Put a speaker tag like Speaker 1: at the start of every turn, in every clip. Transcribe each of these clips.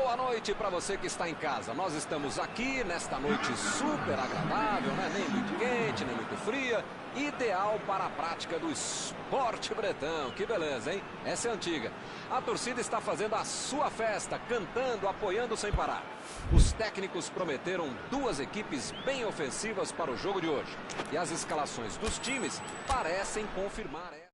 Speaker 1: Boa noite para você que está em casa. Nós estamos aqui nesta noite super agradável, né? Nem muito quente, nem muito fria. Ideal para a prática do esporte bretão. Que beleza, hein? Essa é antiga. A torcida está fazendo a sua festa, cantando, apoiando sem parar. Os técnicos prometeram duas equipes bem ofensivas para o jogo de hoje. E as escalações dos times parecem confirmar essa.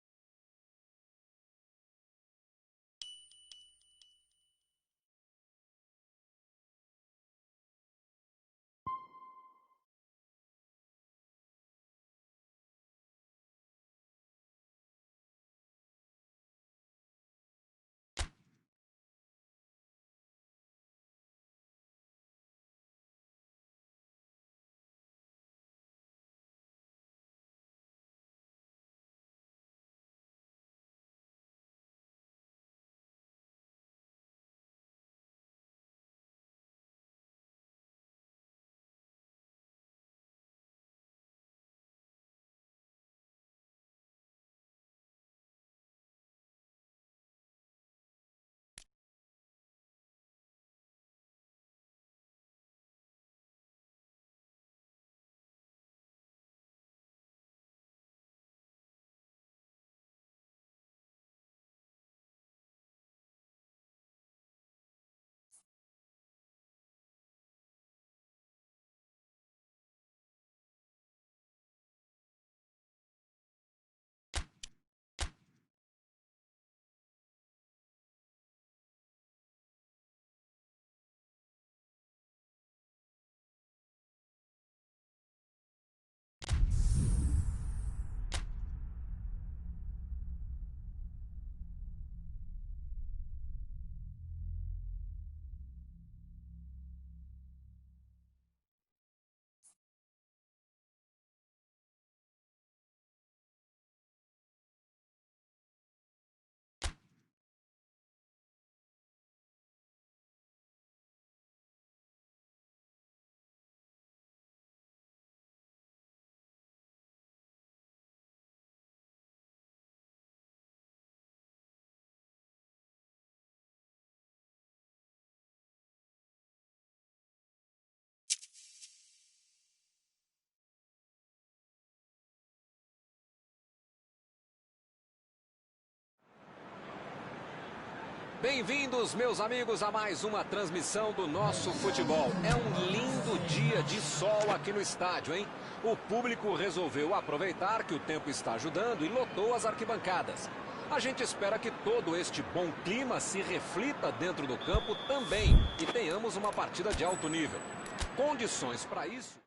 Speaker 1: Bem-vindos, meus amigos, a mais uma transmissão do nosso futebol. É um lindo dia de sol aqui no estádio, hein? O público resolveu aproveitar que o tempo está ajudando e lotou as arquibancadas. A gente espera que todo este bom clima se reflita dentro do campo também e tenhamos uma partida de alto nível. Condições para isso...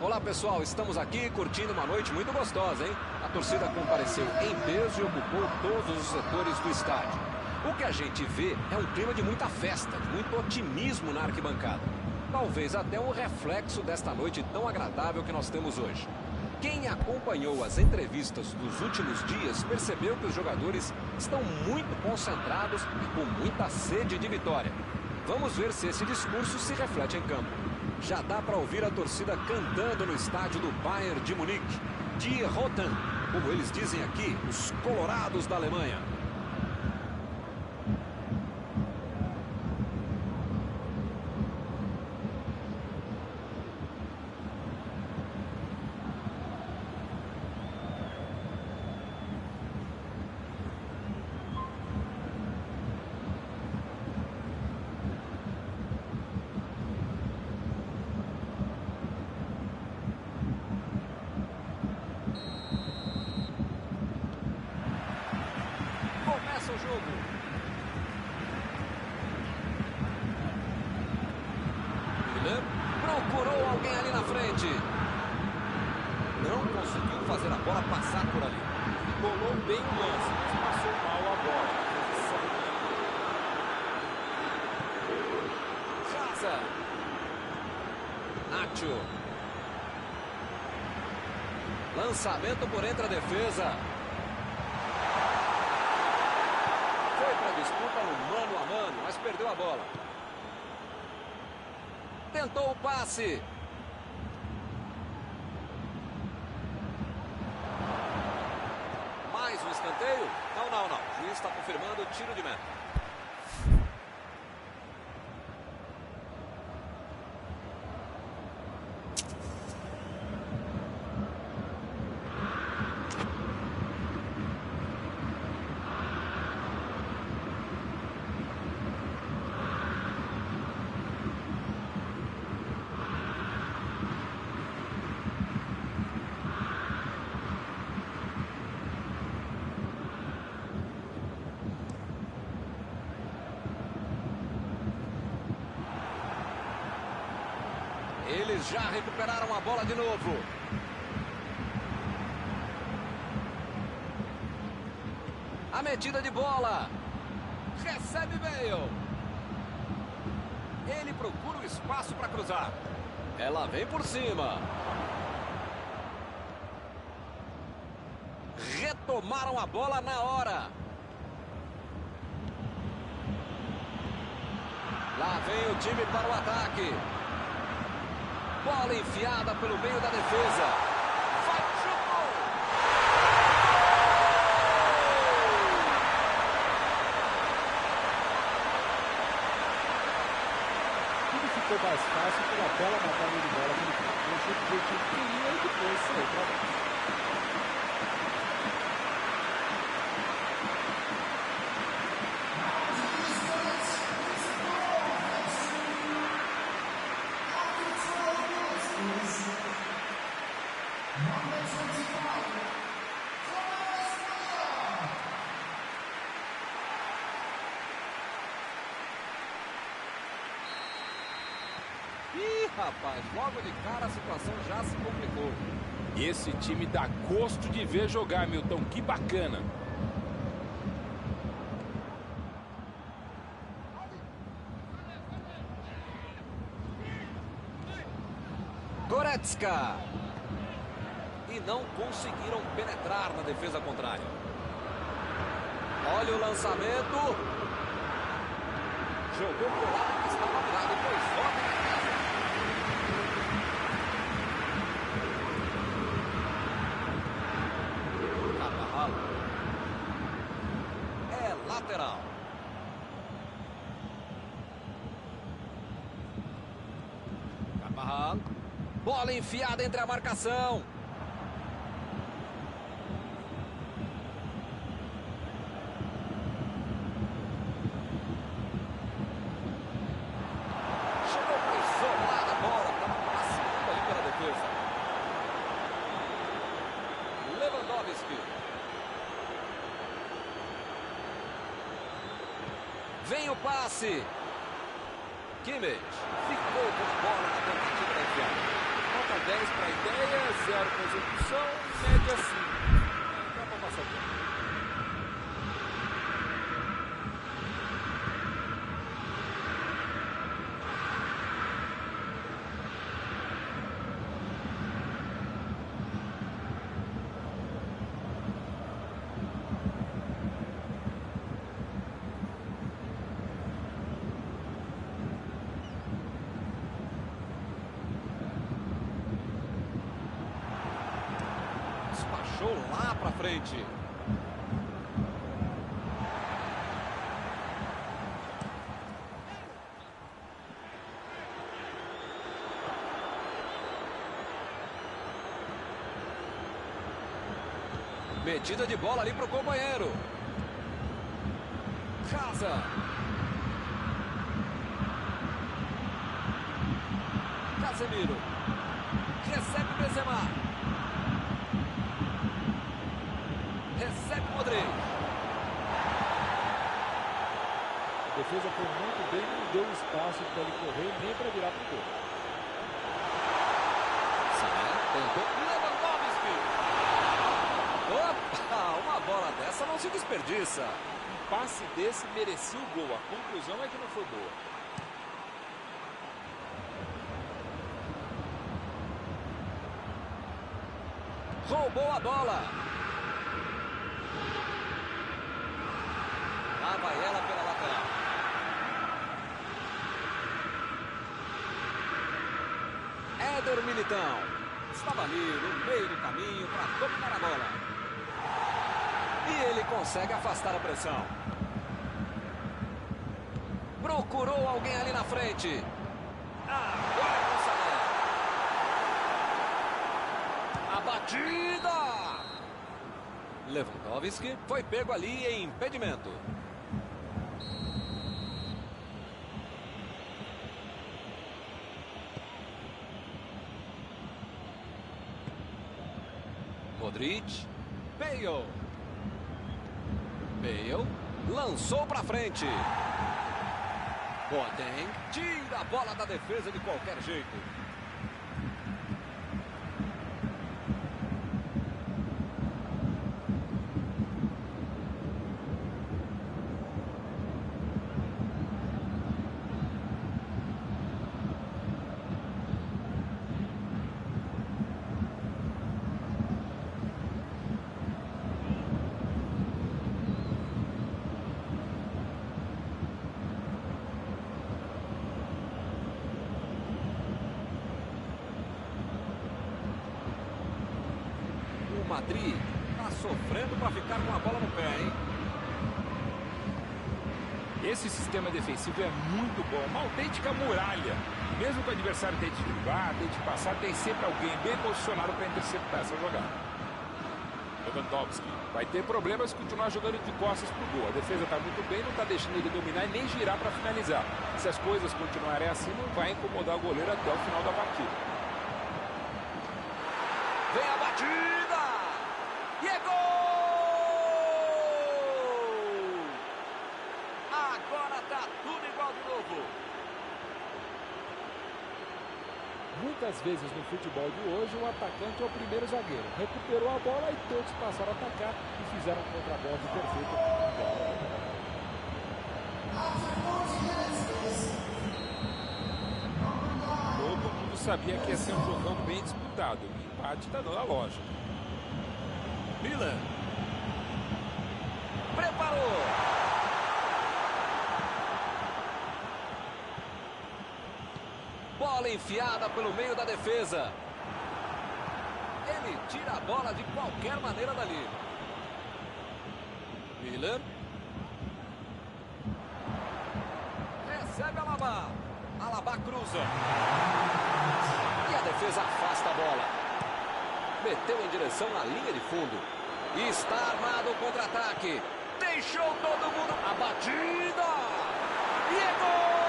Speaker 1: Olá pessoal, estamos aqui curtindo uma noite muito gostosa, hein? A torcida compareceu em peso e ocupou todos os setores do estádio. O que a gente vê é um clima de muita festa, de muito otimismo na arquibancada. Talvez até um reflexo desta noite tão agradável que nós temos hoje. Quem acompanhou as entrevistas dos últimos dias percebeu que os jogadores estão muito concentrados e com muita sede de vitória. Vamos ver se esse discurso se reflete em campo. Já dá para ouvir a torcida cantando no estádio do Bayern de Munique. Die Roten, como eles dizem aqui, os colorados da Alemanha. O jogo. Miller procurou alguém ali na frente. Não conseguiu fazer a bola passar por ali.
Speaker 2: Bolou bem o lance, mas passou mal a bola.
Speaker 1: Chaza. Nacho. Lançamento por entre a defesa. Disputa no mano a mano, mas perdeu a bola. Tentou o passe. Mais um escanteio? Não. O juiz está confirmando o tiro de meta. Eles já recuperaram a bola de novo. A metida de bola. Recebe Bale. Ele procura o espaço para cruzar. Ela vem por cima. Retomaram a bola na hora. Lá vem o time para o ataque. Bola enfiada pelo meio da defesa. Vai o chute!
Speaker 2: Tudo ficou mais fácil pela bela batalha de bola que ele fez. O chute do time queria e depois saiu para dentro.
Speaker 1: Ih, rapaz, logo de cara a situação já se complicou.
Speaker 2: Esse time dá gosto de ver jogar, Milton. Que bacana.
Speaker 1: Goretzka. E não conseguiram penetrar na defesa contrária. Olha o lançamento. Jogou pro lado que estava virado, depois volta na casa. Carvajal. É lateral. Carvajal. Bola enfiada entre a marcação. Vem o passe. Kimmich ficou com a bola na tentativa da enfiada.
Speaker 3: nota 10 para a ideia, 0 para a execução, média 5. Dá para passar o tempo.
Speaker 1: Despachou lá pra frente. Metida de bola ali pro companheiro. Casa. Casemiro. Recebe Benzema. Recebe Modric.
Speaker 2: A defesa foi muito bem, não deu espaço para ele correr nem para virar pro gol.
Speaker 1: Tentou Lewandowski. Opa, uma bola dessa não se desperdiça.
Speaker 3: Um passe desse merecia o gol. A conclusão é que não foi boa.
Speaker 1: Roubou a bola. Lá vai ela pela lateral. Éder Militão. Estava ali no meio do caminho para dominar a bola. E ele consegue afastar a pressão. Procurou alguém ali na frente. Agora é com Sané. A batida. Lewandowski foi pego ali em impedimento. Modric. Bale. Bale lançou para frente. Boateng tira a bola da defesa de qualquer jeito. Madrid está sofrendo para ficar com a bola no pé, hein?
Speaker 3: Esse sistema defensivo é muito bom, uma autêntica muralha. Mesmo que o adversário tente driblar, tente passar, tem sempre alguém bem posicionado para interceptar essa jogada. Lewandowski vai ter problemas se continuar jogando de costas pro gol. A defesa está muito bem, não está deixando ele dominar e nem girar para finalizar. Se as coisas continuarem assim, não vai incomodar o goleiro até o final da partida.
Speaker 1: Vem a batida! E é gol! Agora tá tudo igual de novo.
Speaker 2: Muitas vezes no futebol de hoje, o atacante é o primeiro zagueiro. Recuperou a bola e todos passaram a atacar e fizeram um contra-golpe perfeito.
Speaker 3: Todo mundo sabia que ia ser um jogão bem disputado. O empate está dando a lógica.
Speaker 1: Miller. Preparou. Bola enfiada pelo meio da defesa. Ele tira a bola de qualquer maneira dali. Miller. Recebe Alaba. Alaba cruza. E a defesa afasta a bola. Meteu em direção à linha de fundo. E está armado o contra-ataque. Deixou todo mundo. A batida. E é gol!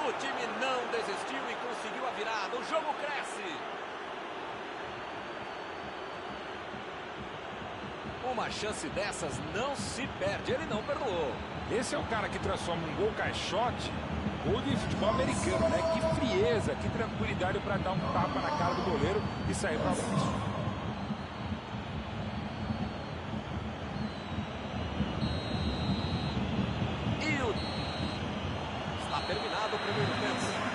Speaker 1: O time não desistiu e conseguiu a virada. O jogo cresce. Uma chance dessas não se perde. Ele não perdoou.
Speaker 3: Esse é o cara que transforma um gol caixote Gol de futebol americano, né? Que frieza, que tranquilidade para dar um tapa na cara do goleiro e sair para frente.
Speaker 1: Está terminado o primeiro tempo.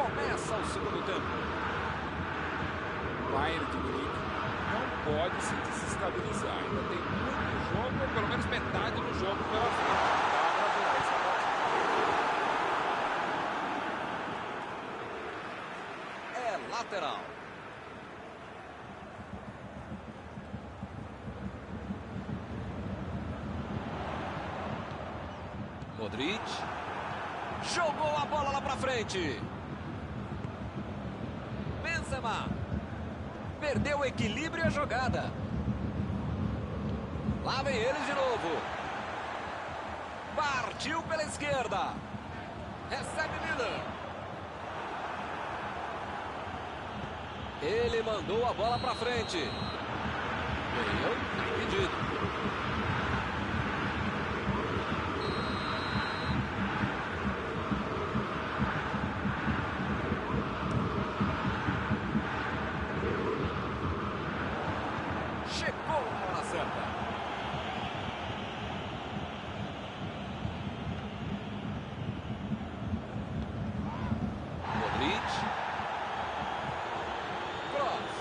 Speaker 1: Começa o segundo tempo.
Speaker 3: O Bayern de Munique não pode se desestabilizar. Ainda tem muito jogo, ou pelo menos metade do jogo pela frente. Dá para virar essa partida.
Speaker 1: É lateral. Modric. Jogou a bola lá pra frente. Benzema. Perdeu o equilíbrio e a jogada. Lá vem eles de novo. Partiu pela esquerda. Recebe Miller. Ele mandou a bola pra frente. Ganhou, impedido. Chegou na hora certa. Modric. Cross.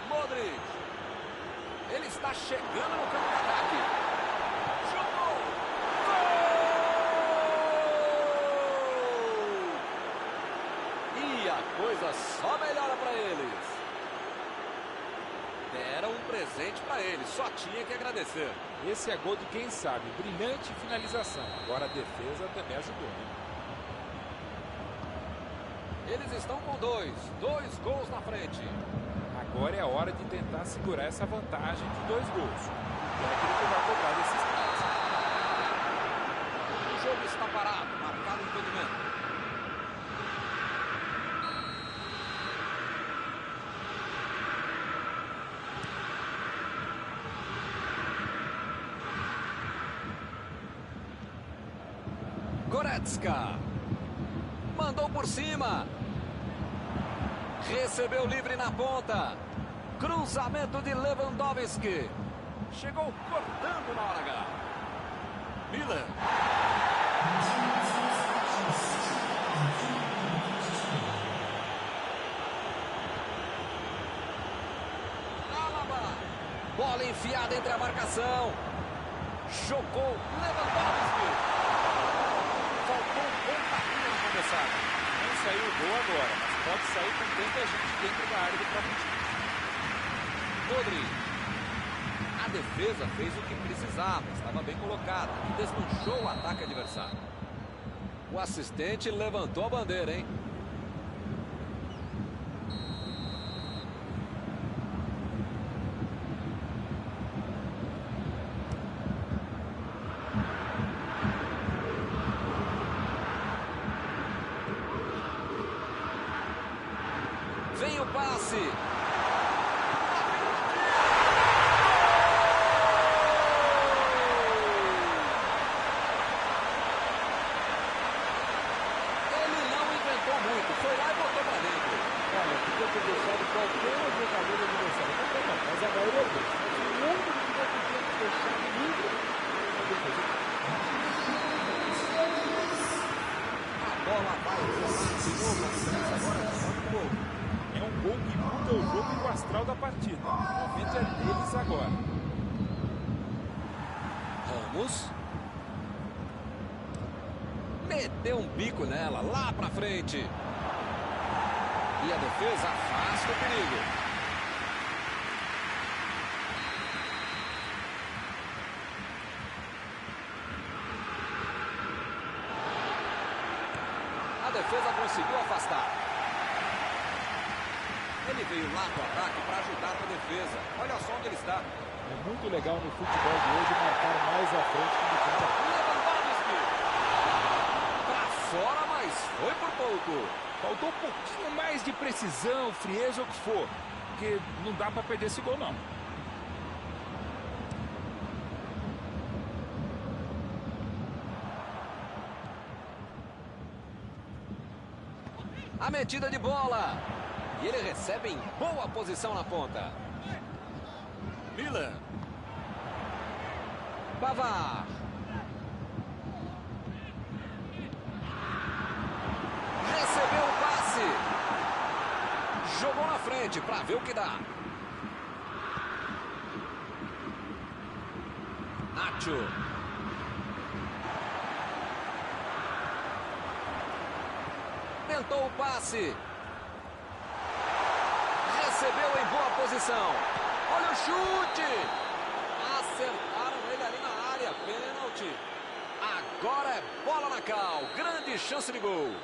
Speaker 1: Modric. Ele está chegando no campo de ataque. Chutou. Gol! E a coisa só melhora para eles. Deram um presente para ele, só tinha que agradecer.
Speaker 3: Esse é gol de quem sabe, brilhante finalização. Agora a defesa também ajudou, né?
Speaker 1: Eles estão com dois gols na frente.
Speaker 3: Agora é a hora de tentar segurar essa vantagem de 2 gols. O técnico vai cobrar desses caras.
Speaker 1: O jogo está parado, marcado o impedimento. Goretzka. Mandou por cima. Recebeu livre na ponta. Cruzamento de Lewandowski. Chegou cortando na hora H. Miller. Alaba. Bola enfiada entre a marcação. Jogou Lewandowski. Faltou um pontapinha na cabeçada.
Speaker 3: Não saiu o gol agora, mas pode sair com tanta gente dentro da área do próprio time.
Speaker 1: Modric. A defesa fez o que precisava, estava bem colocada e desmanchou o ataque adversário. O assistente levantou a bandeira, hein?
Speaker 3: O momento é deles agora.
Speaker 1: Ramos. Meteu um bico nela, lá pra frente. E a defesa afasta o perigo. A defesa conseguiu afastar. Ele veio lá pro ataque para ajudar a defesa. Olha só onde ele está.
Speaker 2: É muito legal no futebol de hoje marcar mais à frente que no campo.
Speaker 1: Lewandowski. Pra fora, mas foi por pouco.
Speaker 3: Faltou um pouquinho mais de precisão, frieza ou o que for. Porque não dá para perder esse gol, não.
Speaker 1: A metida de bola. E ele recebe em boa posição na ponta. Milan. Pavard. Recebeu o passe. Jogou na frente para ver o que dá. Nacho. Tentou o passe. Recebeu em boa posição. Olha o chute. Acertaram ele ali na área. Pênalti. Agora é bola na cal. Grande chance de gol.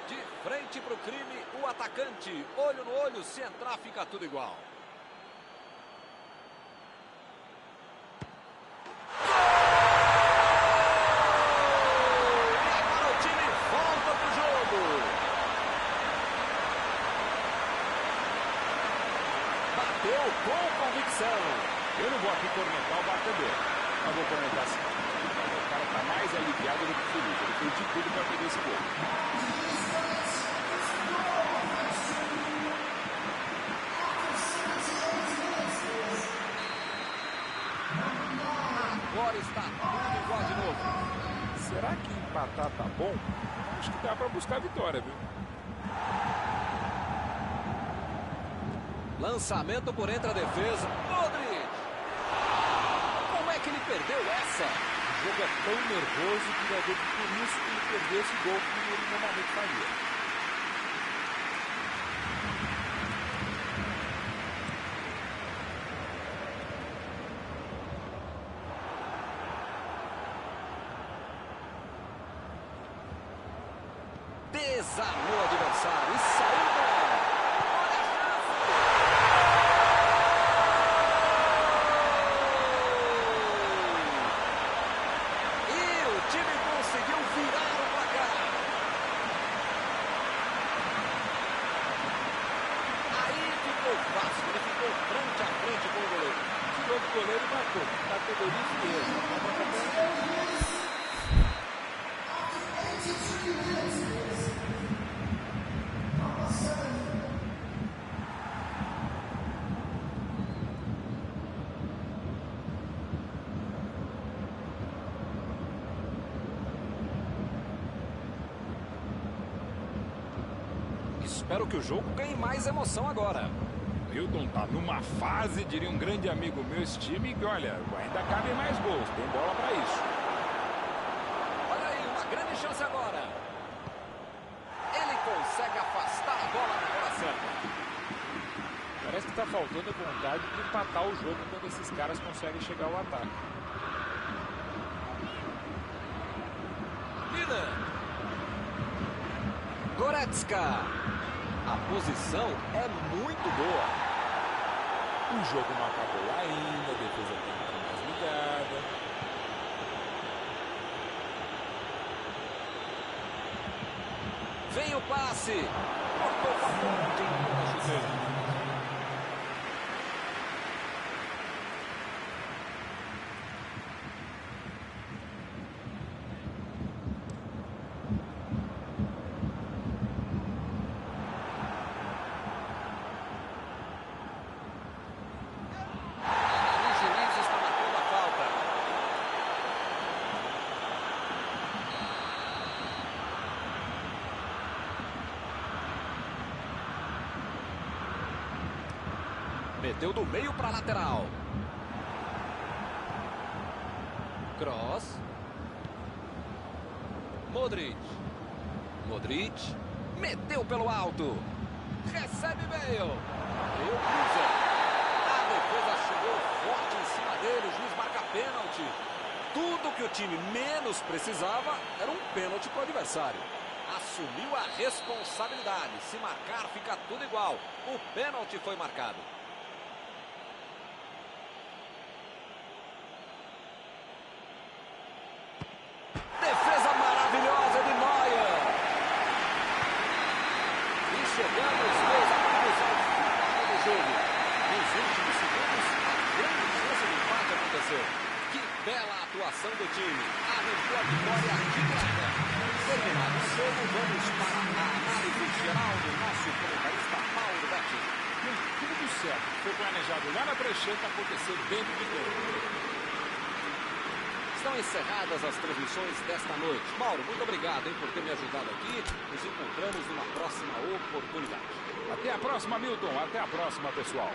Speaker 1: De frente para o crime, o atacante. Olho no olho, se entrar fica tudo igual. Com convicção.
Speaker 3: Eu não vou aqui cornetar o batedor. Mas vou comentar assim. O cara tá mais aliviado do que feliz. Ele fez de tudo para perder esse gol.
Speaker 1: Agora está tudo igual de novo.
Speaker 3: Será que empatar tá bom? Acho que dá para buscar a vitória, viu?
Speaker 1: Lançamento por entre a defesa. Modric. Como é que ele perdeu essa?
Speaker 2: O jogo é tão nervoso que vai ver que por isso que ele perdeu esse gol que ele normalmente faria.
Speaker 1: Desarmou o adversário e saiu bola. Olha a chance. E o time conseguiu virar o placar. Aí ficou fácil, ele ficou frente a frente com o goleiro.
Speaker 2: Tirou do goleiro e matou. Categoria de peso.
Speaker 1: Espero que o jogo ganhe mais emoção agora.
Speaker 3: Hilton tá numa fase, diria um grande amigo meu, esse time, que olha, ainda cabem mais gols, tem bola para isso.
Speaker 1: Olha aí, uma grande chance agora. Ele consegue afastar a bola na hora certa.
Speaker 2: Parece que tá faltando vontade de empatar o jogo quando esses caras conseguem chegar ao ataque.
Speaker 1: Milan. Goretzka. A posição é muito boa.
Speaker 2: O jogo não acabou ainda, a defesa tem que ir mais ligada.
Speaker 1: Vem o passe. Cortou com a pontinha da chuteira. Bateu do meio para a lateral. Cross. Modric. Modric. Meteu pelo alto. Recebe Bale. Deu cruza. A defesa chegou forte em cima dele. O juiz marca pênalti. Tudo que o time menos precisava era um pênalti para o adversário. Assumiu a responsabilidade. Se marcar, fica tudo igual. O pênalti foi marcado. Defesa maravilhosa de Neuer. E chegamos, meus amigos, ao final do jogo. Nos últimos segundos, a grande chance de empate aconteceu. Que bela atuação do time. Arrancou a vitória direta. Terminado o jogo, vamos para a análise geral do nosso comentarista Mauro Betti.
Speaker 3: Tudo certo. Foi planejado lá na prancheta, aconteceu dentro de campo.
Speaker 1: Estão encerradas as transmissões desta noite. Mauro, muito obrigado por ter me ajudado aqui. Nos encontramos numa próxima oportunidade.
Speaker 3: Até a próxima, Milton. Até a próxima, pessoal.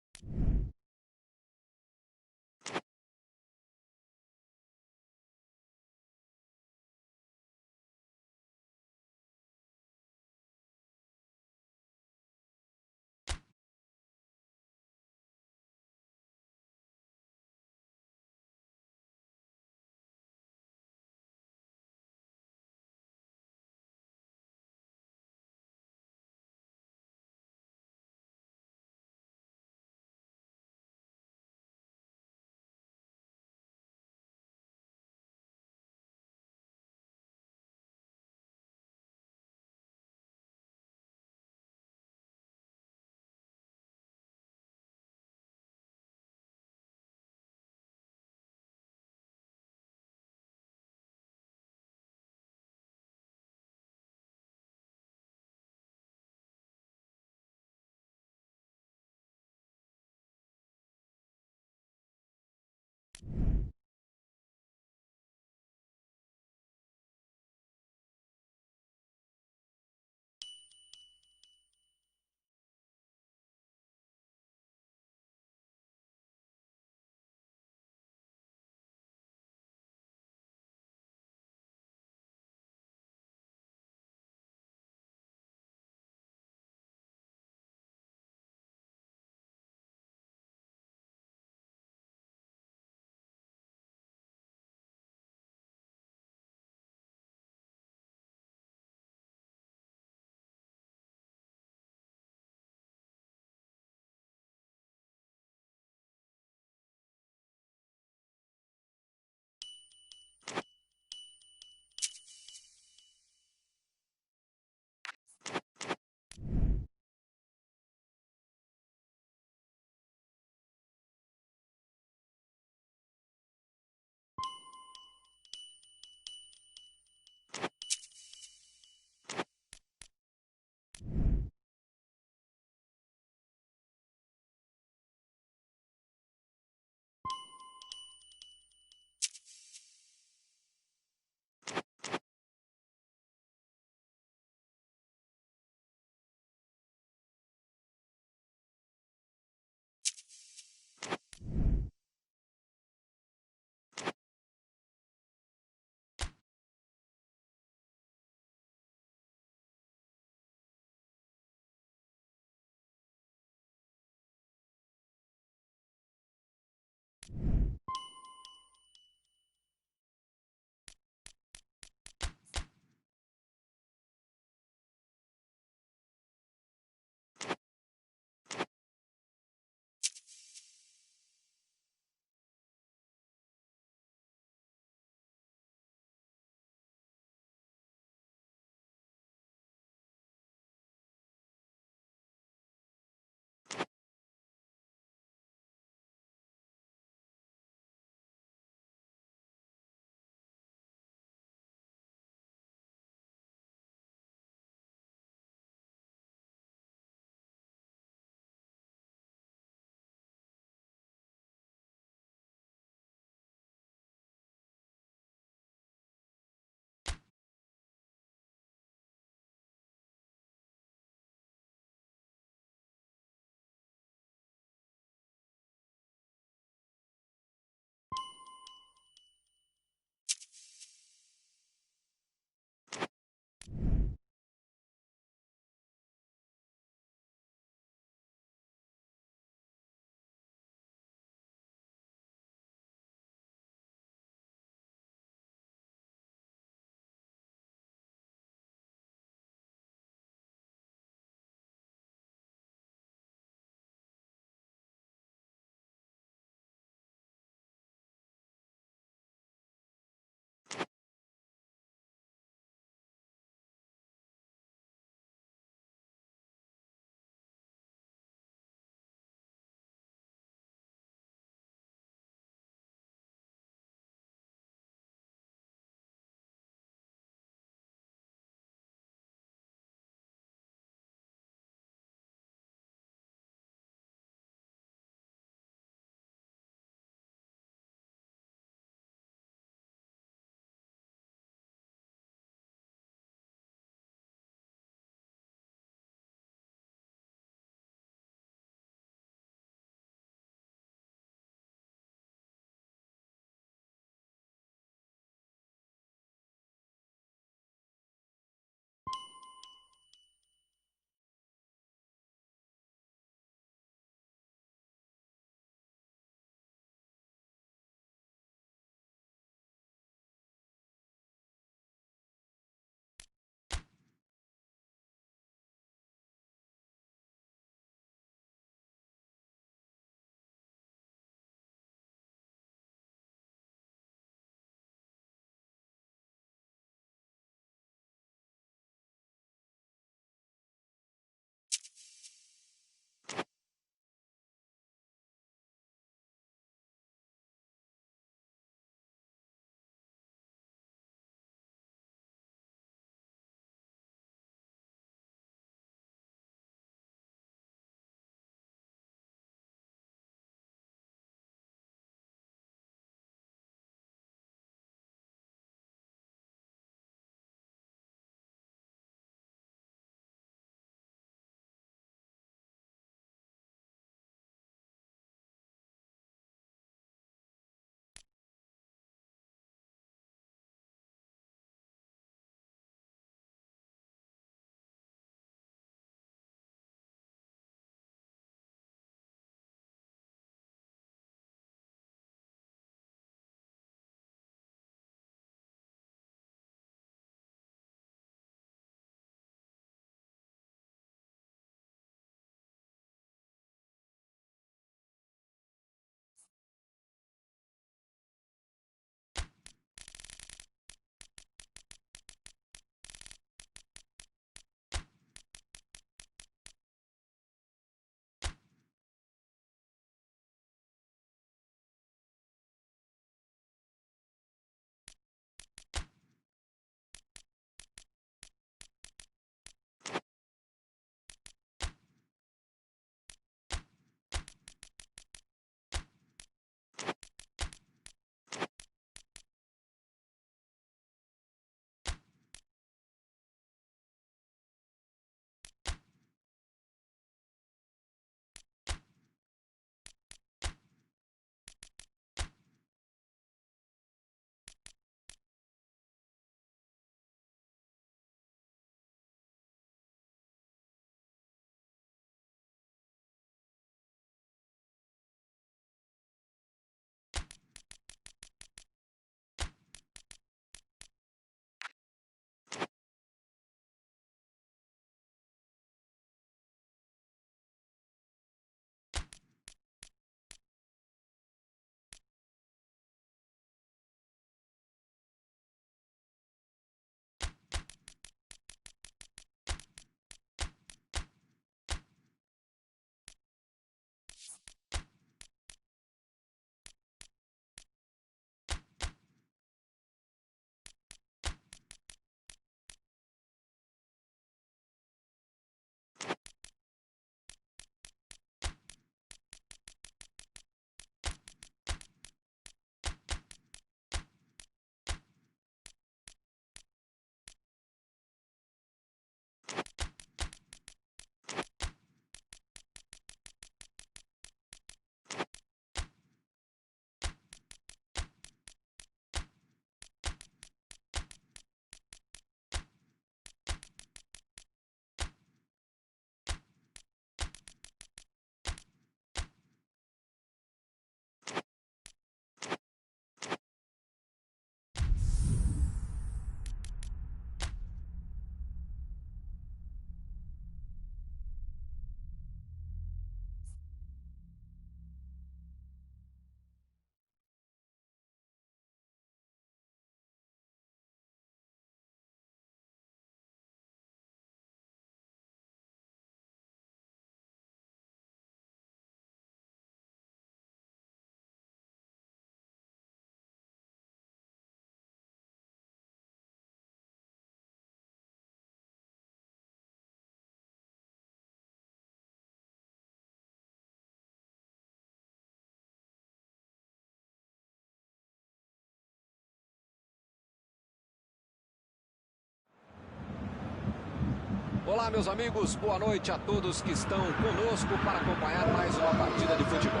Speaker 1: Olá, meus amigos, boa noite a todos que estão conosco para acompanhar mais uma partida de futebol.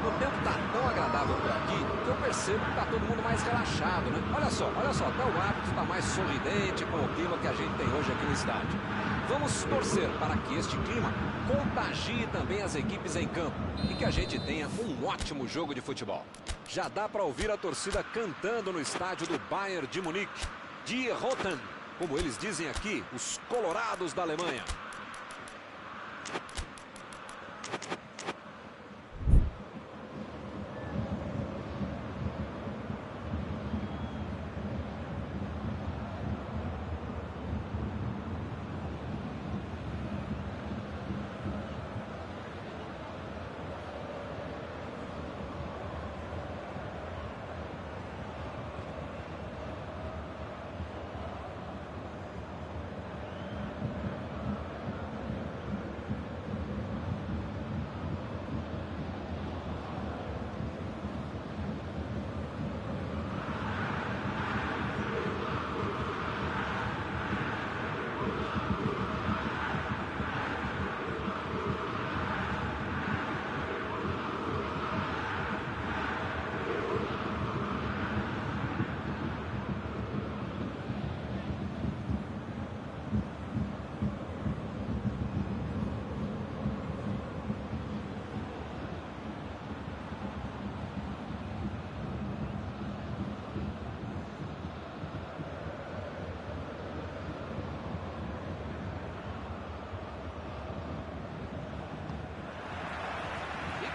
Speaker 1: O tempo está tão agradável por aqui que eu percebo que está todo mundo mais relaxado, né? Olha só, até o árbitro está mais sorridente com o clima que a gente tem hoje aqui no estádio. Vamos torcer para que este clima contagie também as equipes em campo e que a gente tenha um ótimo jogo de futebol. Já dá para ouvir a torcida cantando no estádio do Bayern de Munique, Die Roten, como eles dizem aqui, os colorados da Alemanha.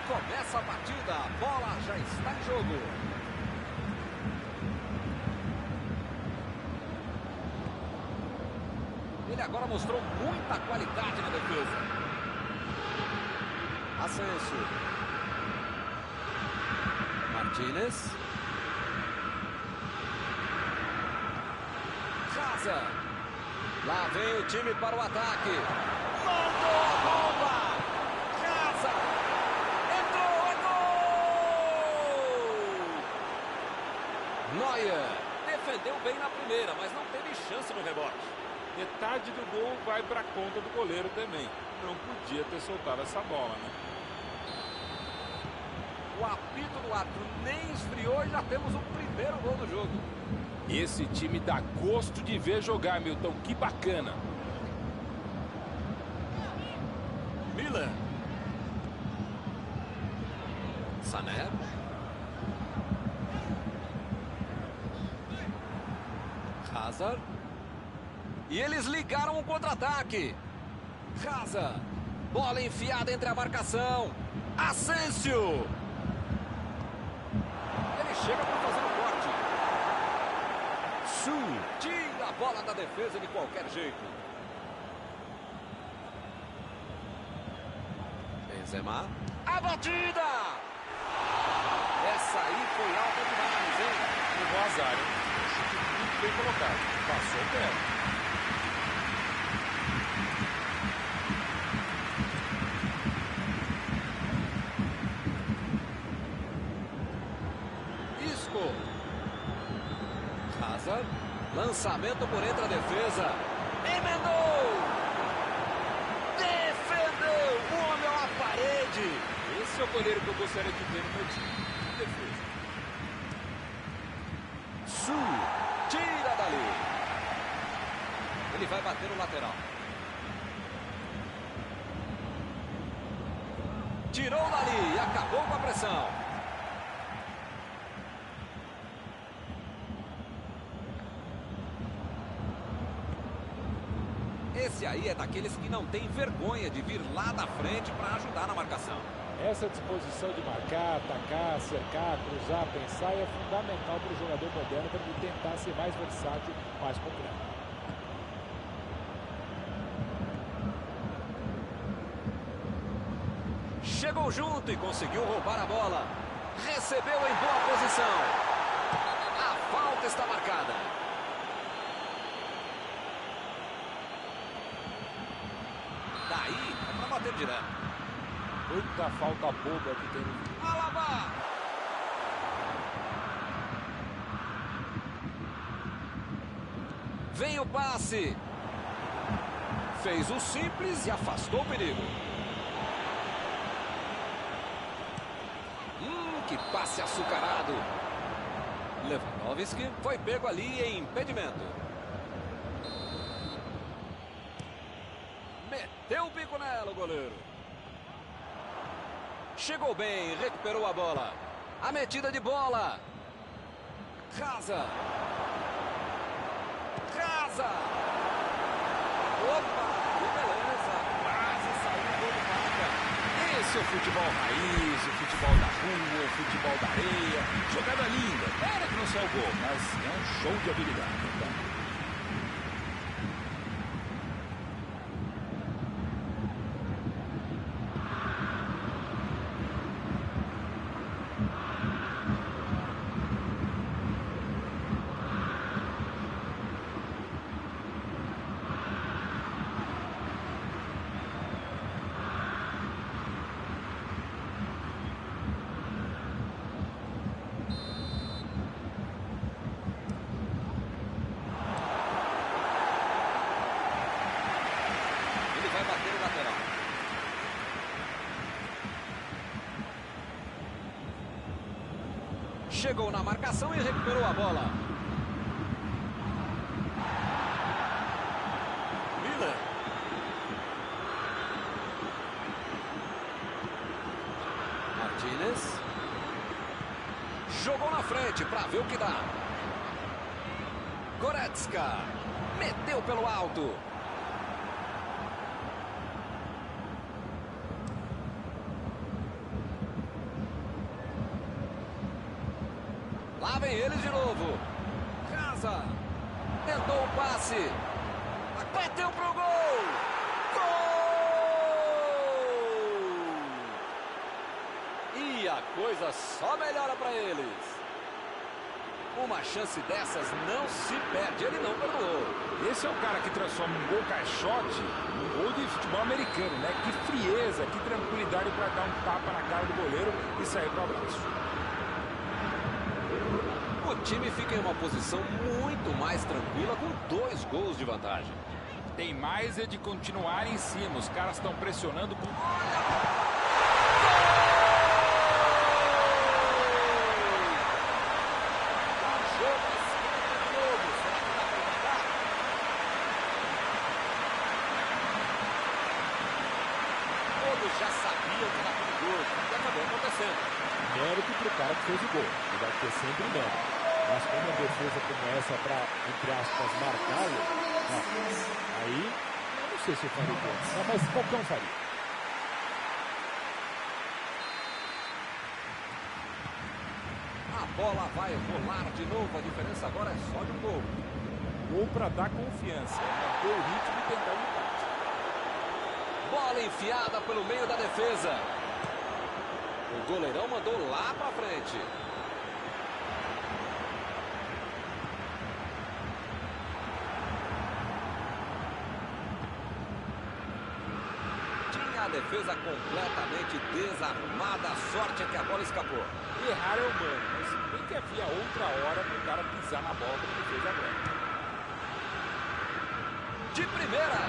Speaker 1: Começa a partida, a bola já está em jogo. Ele agora mostrou muita qualidade na defesa. Asensio. Martínez. Casa. Lá vem o time para o ataque. Mandou a bomba. Casa. Neuer defendeu bem na primeira, mas não teve chance no rebote.
Speaker 3: Metade do gol vai para a conta do goleiro também. Não podia ter soltado essa bola, né?
Speaker 1: O apito do árbitro nem esfriou e já temos o primeiro gol do jogo.
Speaker 3: Esse time dá gosto de ver jogar, Milton. Que bacana.
Speaker 1: Milan. Sané. Hazard. E eles ligaram o contra-ataque. Hazard. Bola enfiada entre a marcação. Asensio. Ele chega para fazer o corte. Tira a bola da defesa de qualquer jeito. Benzema. A batida. Essa aí foi alta demais, hein?
Speaker 3: No azar, hein? Muito bem colocado. Passou perto.
Speaker 1: Isco. Hazard. Lançamento por entre a defesa. Emendou. Defendeu. O homem à parede.
Speaker 3: Esse é o goleiro que eu gostaria de ver no meu time. Defesa.
Speaker 1: Tira dali. Ele vai bater no lateral. Tirou dali e acabou com a pressão. Esse aí é daqueles que não tem vergonha de vir lá da frente para ajudar na marcação.
Speaker 2: Essa disposição de marcar, atacar, cercar, cruzar, pensar é fundamental para o jogador moderno para ele tentar ser mais versátil, mais completo.
Speaker 1: Chegou junto e conseguiu roubar a bola. Recebeu em boa posição. A falta está marcada. Daí é para bater direto.
Speaker 2: Muita falta boba que tem no...
Speaker 1: Alaba! Vem o passe. Fez o simples e afastou o perigo. Que passe açucarado. Lewandowski foi pego ali em impedimento. Meteu o bico nela o goleiro. Chegou bem, recuperou a bola. A metida de bola. Casa. Opa, que beleza. Quase saiu o gol de marca.
Speaker 3: Esse é o futebol raiz, o futebol da rua, o futebol da areia. Jogada linda. Pena que não saiu gol, mas é um show de habilidade.
Speaker 1: Chegou na marcação e recuperou a bola. Miller. Martínez. Jogou na frente para ver o que dá. Goretzka. Meteu pelo alto. Lá vem eles de novo. Casa. Tentou o passe. Bateu pro gol. Gol! E a coisa só melhora para eles. Uma chance dessas não se perde. Ele não perdoou.
Speaker 3: Esse é o cara que transforma um gol caixote num gol de futebol americano, né? Que frieza, que tranquilidade para dar um tapa na cara do goleiro e sair pro abraço.
Speaker 1: O time fica em uma posição muito mais tranquila com 2 gols de vantagem.
Speaker 3: Tem mais é de continuar em cima. Os caras estão pressionando com...
Speaker 1: Todos já sabiam que era perigoso. E acabou acontecendo.
Speaker 2: Mérito pro cara que fez o gol. Ele vai ter sempre mérito. Mas como uma defesa como essa para, entre aspas, marcá-lo, aí eu não sei se eu faria gol. Não, mas qualquer um faria.
Speaker 1: A bola vai rolar de novo. A diferença agora é só de um gol.
Speaker 2: Gol para dar confiança, manter o ritmo e tentar o empate.
Speaker 1: Bola enfiada pelo meio da defesa. O goleirão mandou lá para frente. Tinha a defesa completamente desarmada. A sorte é que a bola escapou.
Speaker 3: Errar é humano, mas bem que havia outra hora para o cara pisar na bola como ele fez agora.
Speaker 1: De primeira.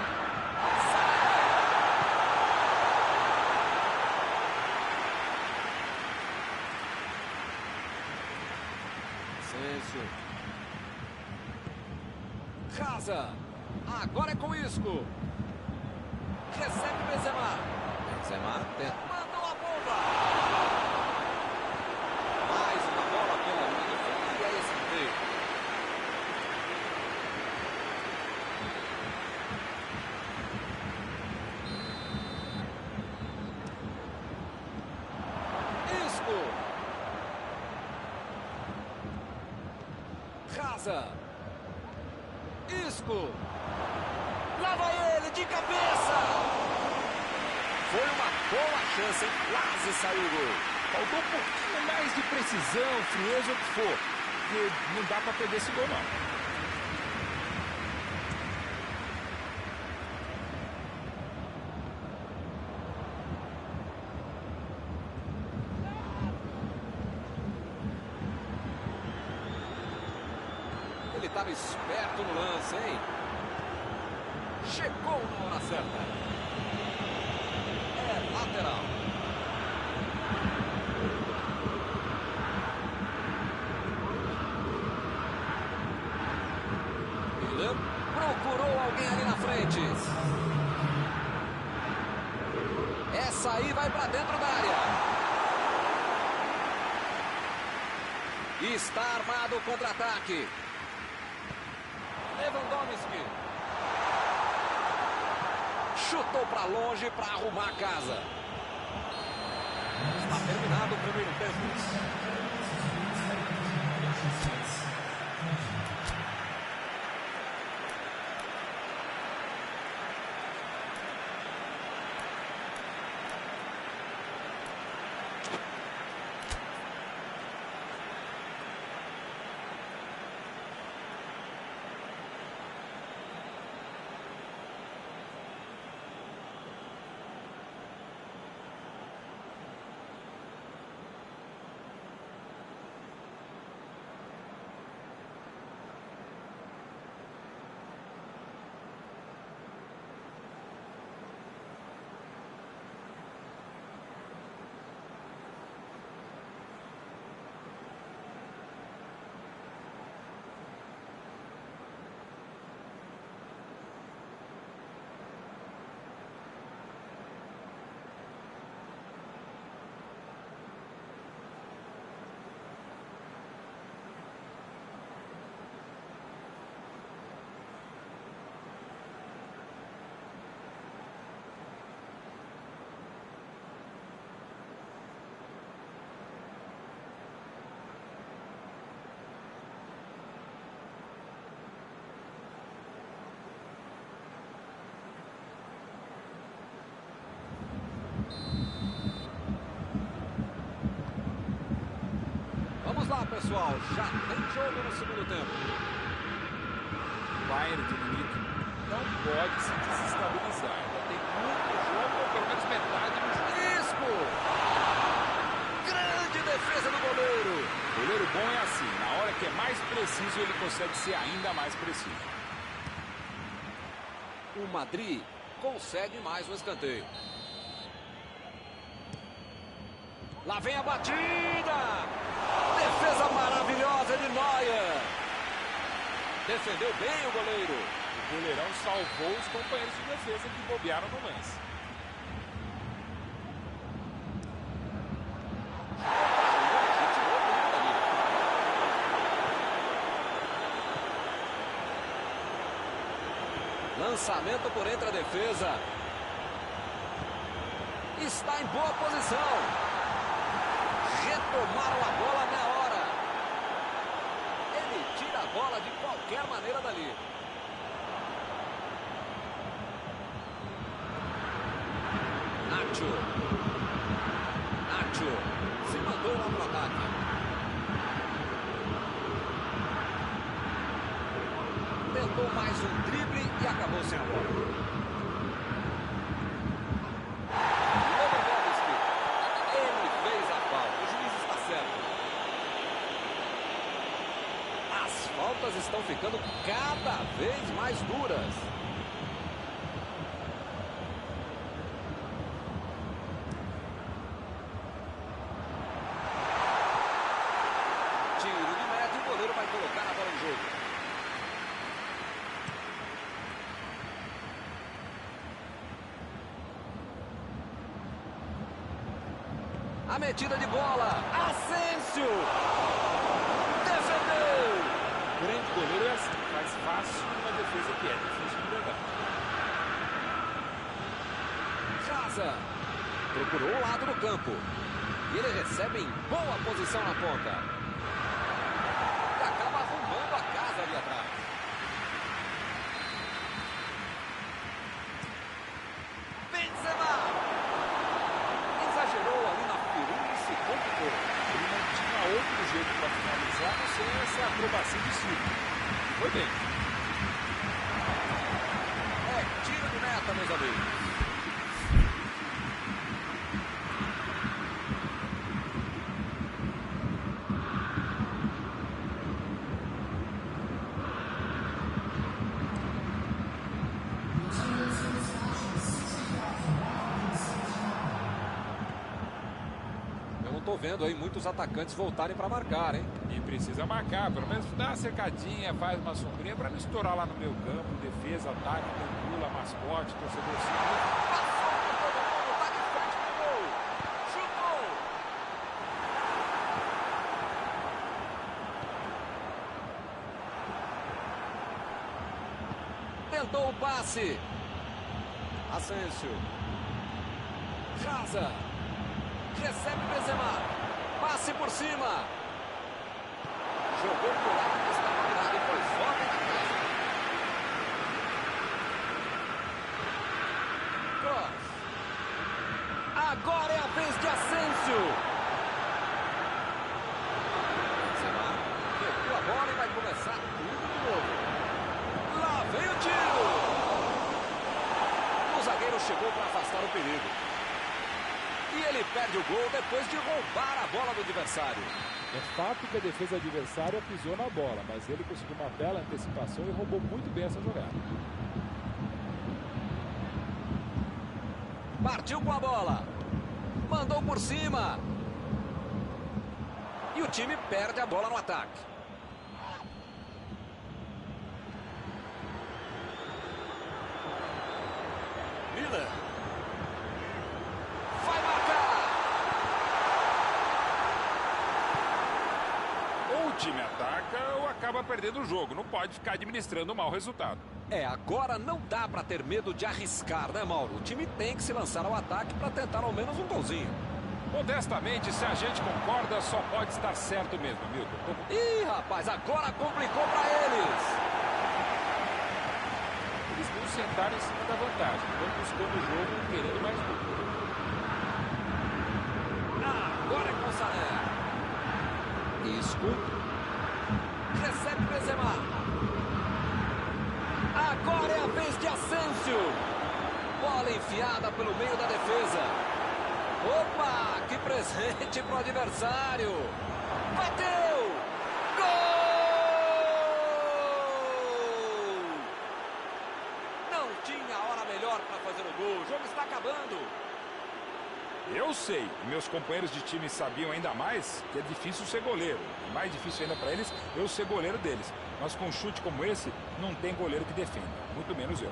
Speaker 1: Casa. Agora é com o Isco. Recebe Benzema. Benzema tenta. Mandou a bomba. Mais uma bola pela linha de fundo e é escanteio. Isco. Casa. Isco. Lá vai ele de cabeça. Foi uma boa chance, hein? Quase saiu o gol.
Speaker 3: Faltou um pouquinho mais de precisão, frieza, o que for. Porque não dá para perder esse gol, não.
Speaker 1: Ele estava esperto no lance, hein? Chegou na hora certa. É lateral. Ele procurou alguém ali na frente. Essa aí vai para dentro da área. Está armado o contra-ataque. Lewandowski. Chutou para longe para arrumar a casa. Está terminado o primeiro tempo. Vamos lá, pessoal. Já tem jogo no segundo tempo.
Speaker 3: O Bayern de Munique não pode se desestabilizar. Ainda tem muito jogo, ou pelo menos metade do jogo.
Speaker 1: Risco! Grande defesa do goleiro.
Speaker 3: Goleiro bom é assim. Na hora que é mais preciso, ele consegue ser ainda mais preciso.
Speaker 1: O Madrid consegue mais um escanteio. Lá vem a batida! Defesa maravilhosa de Neuer. Defendeu bem o goleiro.
Speaker 3: O goleirão salvou os companheiros de defesa que bobearam no lance.
Speaker 1: Lançamento por entre a defesa. Está em boa posição. Retomaram a bola na hora. Ele tira a bola de qualquer maneira dali. Nacho. Nacho se mandou lá pro ataque. Tentou mais um drible e acabou sem a bola. Estão ficando cada vez mais duras. Tiro de meta e o goleiro vai colocar a bola em jogo. A metida de bola. Asensio. Defendeu.
Speaker 3: O grande goleiro é assim, faz fácil uma defesa que é difícil de pegar.
Speaker 1: Casa procurou o lado do campo. E ele recebe em boa posição na ponta. E acaba arrumando a casa ali atrás. Benzema! Exagerou ali na firula e se complicou.
Speaker 3: Ele não tinha outro jeito para finalizar, não sei essa acrobacia de círculo. Foi bem.
Speaker 1: É tiro de meta, meus amigos. tô vendo aí muitos atacantes voltarem para marcar, hein?
Speaker 3: E precisa marcar, pelo menos dá uma cercadinha, faz uma sombrinha para não estourar lá no meio campo, defesa, ataque, triangula, mascote, torcedor civil.
Speaker 1: Passou por todo mundo, tá de frente pro gol. Chutou. Tentou o passe. Asensio. Casa. Recebe Benzema. Passe por cima. Jogou pro lado que estava virado e foi fora da casa. Cross. Agora é a vez de Asensio. Benzema pegou a bola e vai começar tudo de novo. Lá vem o tiro. O zagueiro chegou para afastar o perigo. E ele perde o gol depois de roubar a bola do adversário.
Speaker 2: É fato que a defesa adversária pisou na bola, mas ele conseguiu uma bela antecipação e roubou muito bem essa jogada.
Speaker 1: Partiu com a bola. Mandou por cima. E o time perde a bola no ataque. Miller. Vai marcar.
Speaker 3: Ou o time ataca ou acaba perdendo o jogo. Não pode ficar administrando um mau resultado.
Speaker 1: Agora não dá para ter medo de arriscar, né, Mauro? O time tem que se lançar ao ataque para tentar ao menos um golzinho.
Speaker 3: Modestamente, se a gente concorda, só pode estar certo mesmo, Milton.
Speaker 1: Ih, rapaz, agora complicou para eles.
Speaker 3: Eles vão sentar em cima da vantagem. Vão buscando o jogo, querendo mais gol.
Speaker 1: Agora é com Sané. Isco. Recebe Benzema. Agora é a vez de Asensio. Bola enfiada pelo meio da defesa. Opa, que presente pro adversário. Bateu. Gol! Não tinha hora melhor para fazer o gol. O jogo está acabando.
Speaker 3: Eu sei, meus companheiros de time sabiam ainda mais que é difícil ser goleiro. E mais difícil ainda para eles, eu ser goleiro deles. Mas com um chute como esse, não tem goleiro que defenda, muito menos eu.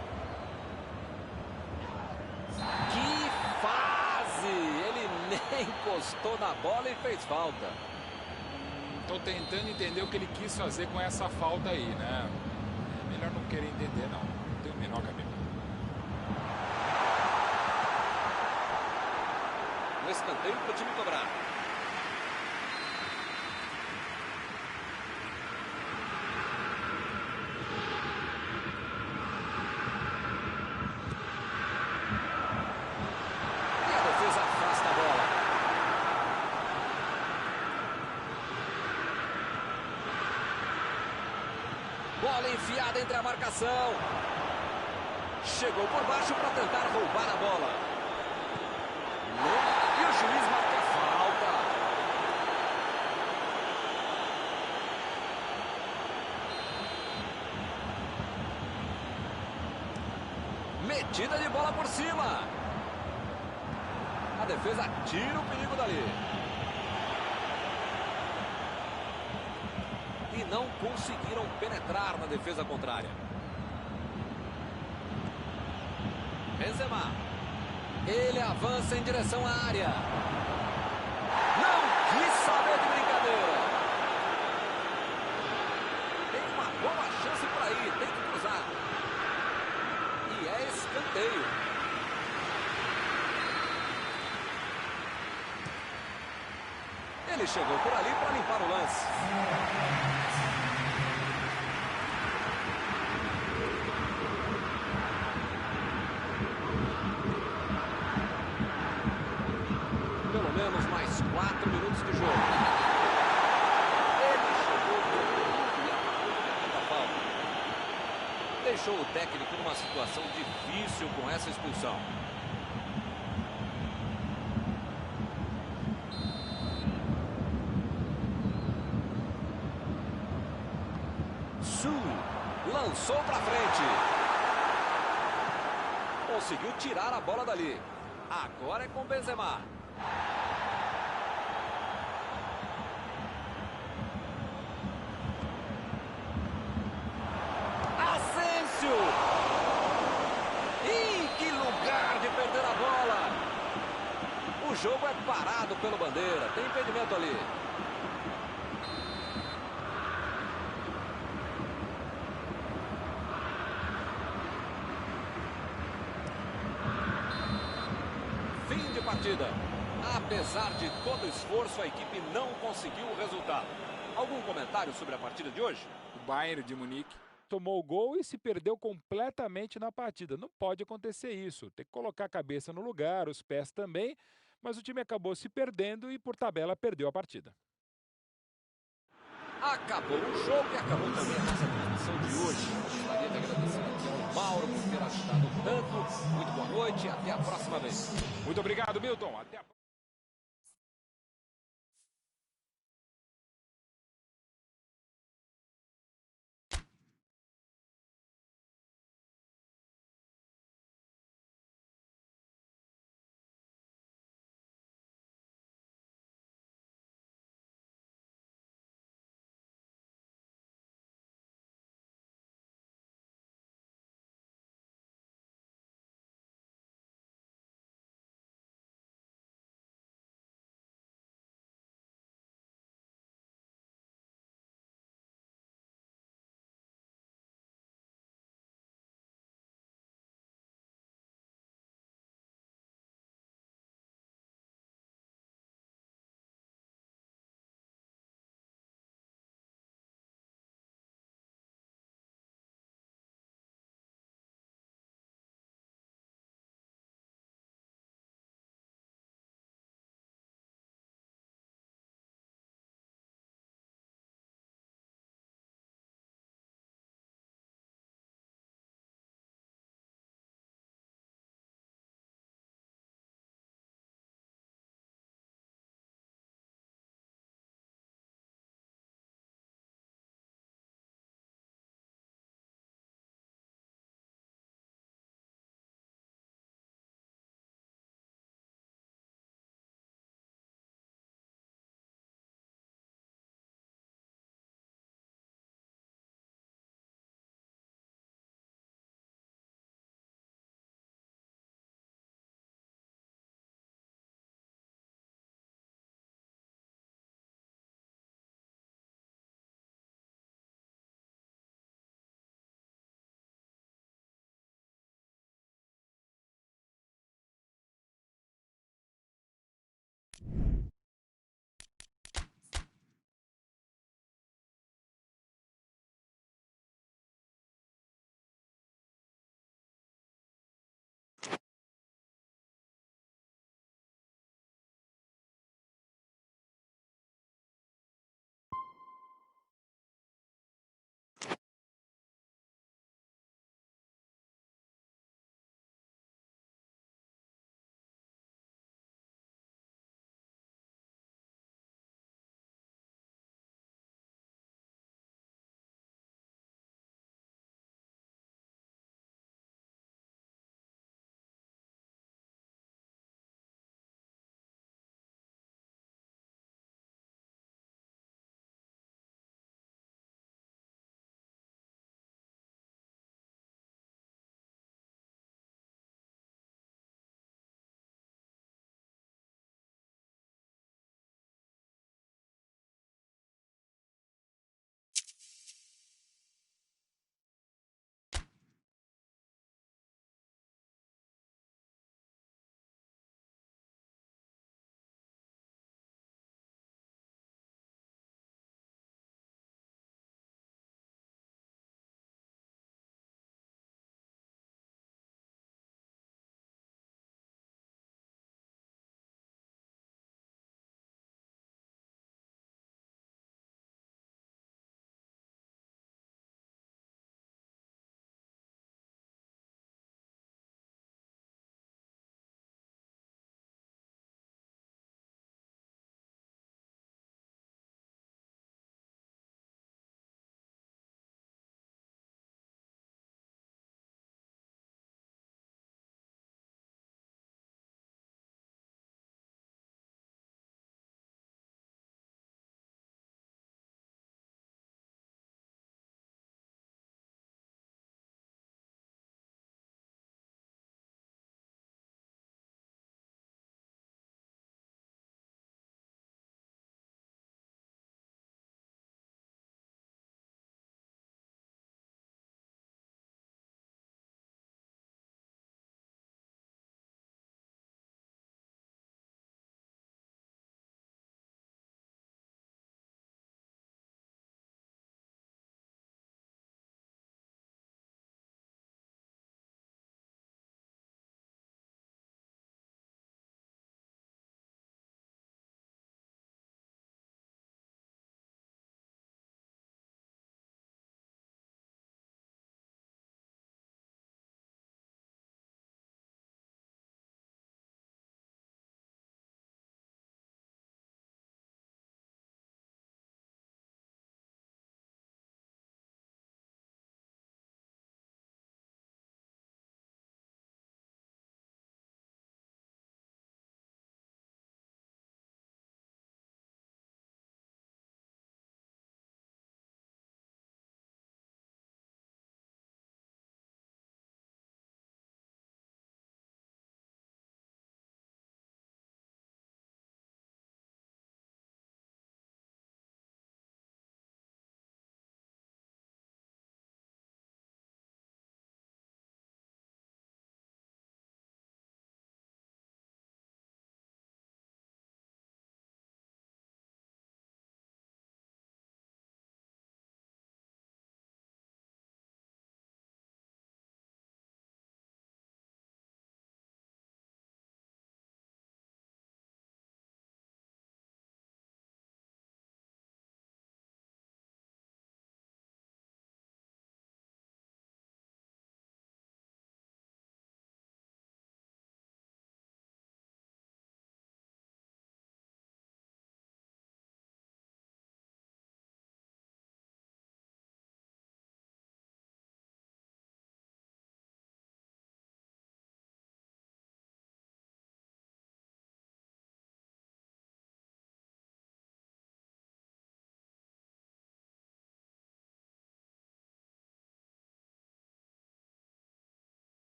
Speaker 1: Que fase! Ele nem encostou na bola e fez falta.
Speaker 3: Tô tentando entender o que ele quis fazer com essa falta aí, né? Melhor não querer entender, não. Não tenho o menor cabelo.
Speaker 1: No escanteio para o time cobrar. E a defesa afasta a bola. Bola enfiada entre a marcação. Chegou por baixo para tentar roubar a bola. E o juiz marca a falta. Metida de bola por cima. A defesa tira o perigo dali. E não conseguiram penetrar na defesa contrária. Benzema. Ele avança em direção à área. Não quis saber de brincadeira. Tem uma boa chance por aí. Tem que cruzar. E é escanteio. Ele chegou por ali para limpar o lance. Pelo menos mais 4 minutos de jogo. Ele chegou por tudo e acabou cometendo a falta. Deixou o técnico numa situação difícil com essa expulsão. Lançou para frente. Conseguiu tirar a bola dali. Agora é com Benzema. jogo é parado pelo Bandeira. Tem impedimento ali. Fim de partida. Apesar de todo o esforço, a equipe não conseguiu o resultado. Algum comentário sobre a partida de hoje?
Speaker 3: O Bayern de Munique
Speaker 2: Tomou o gol e se perdeu completamente na partida. Não pode acontecer isso. Tem que colocar a cabeça no lugar, os pés também, mas o time acabou se perdendo e, por tabela, perdeu a partida.
Speaker 1: Acabou o jogo e acabou também a nossa transmissão de hoje. Gostaria de agradecer aqui ao Mauro por ter ajudado tanto. Muito boa noite e até a próxima vez.
Speaker 3: Muito obrigado, Milton. Até a próxima.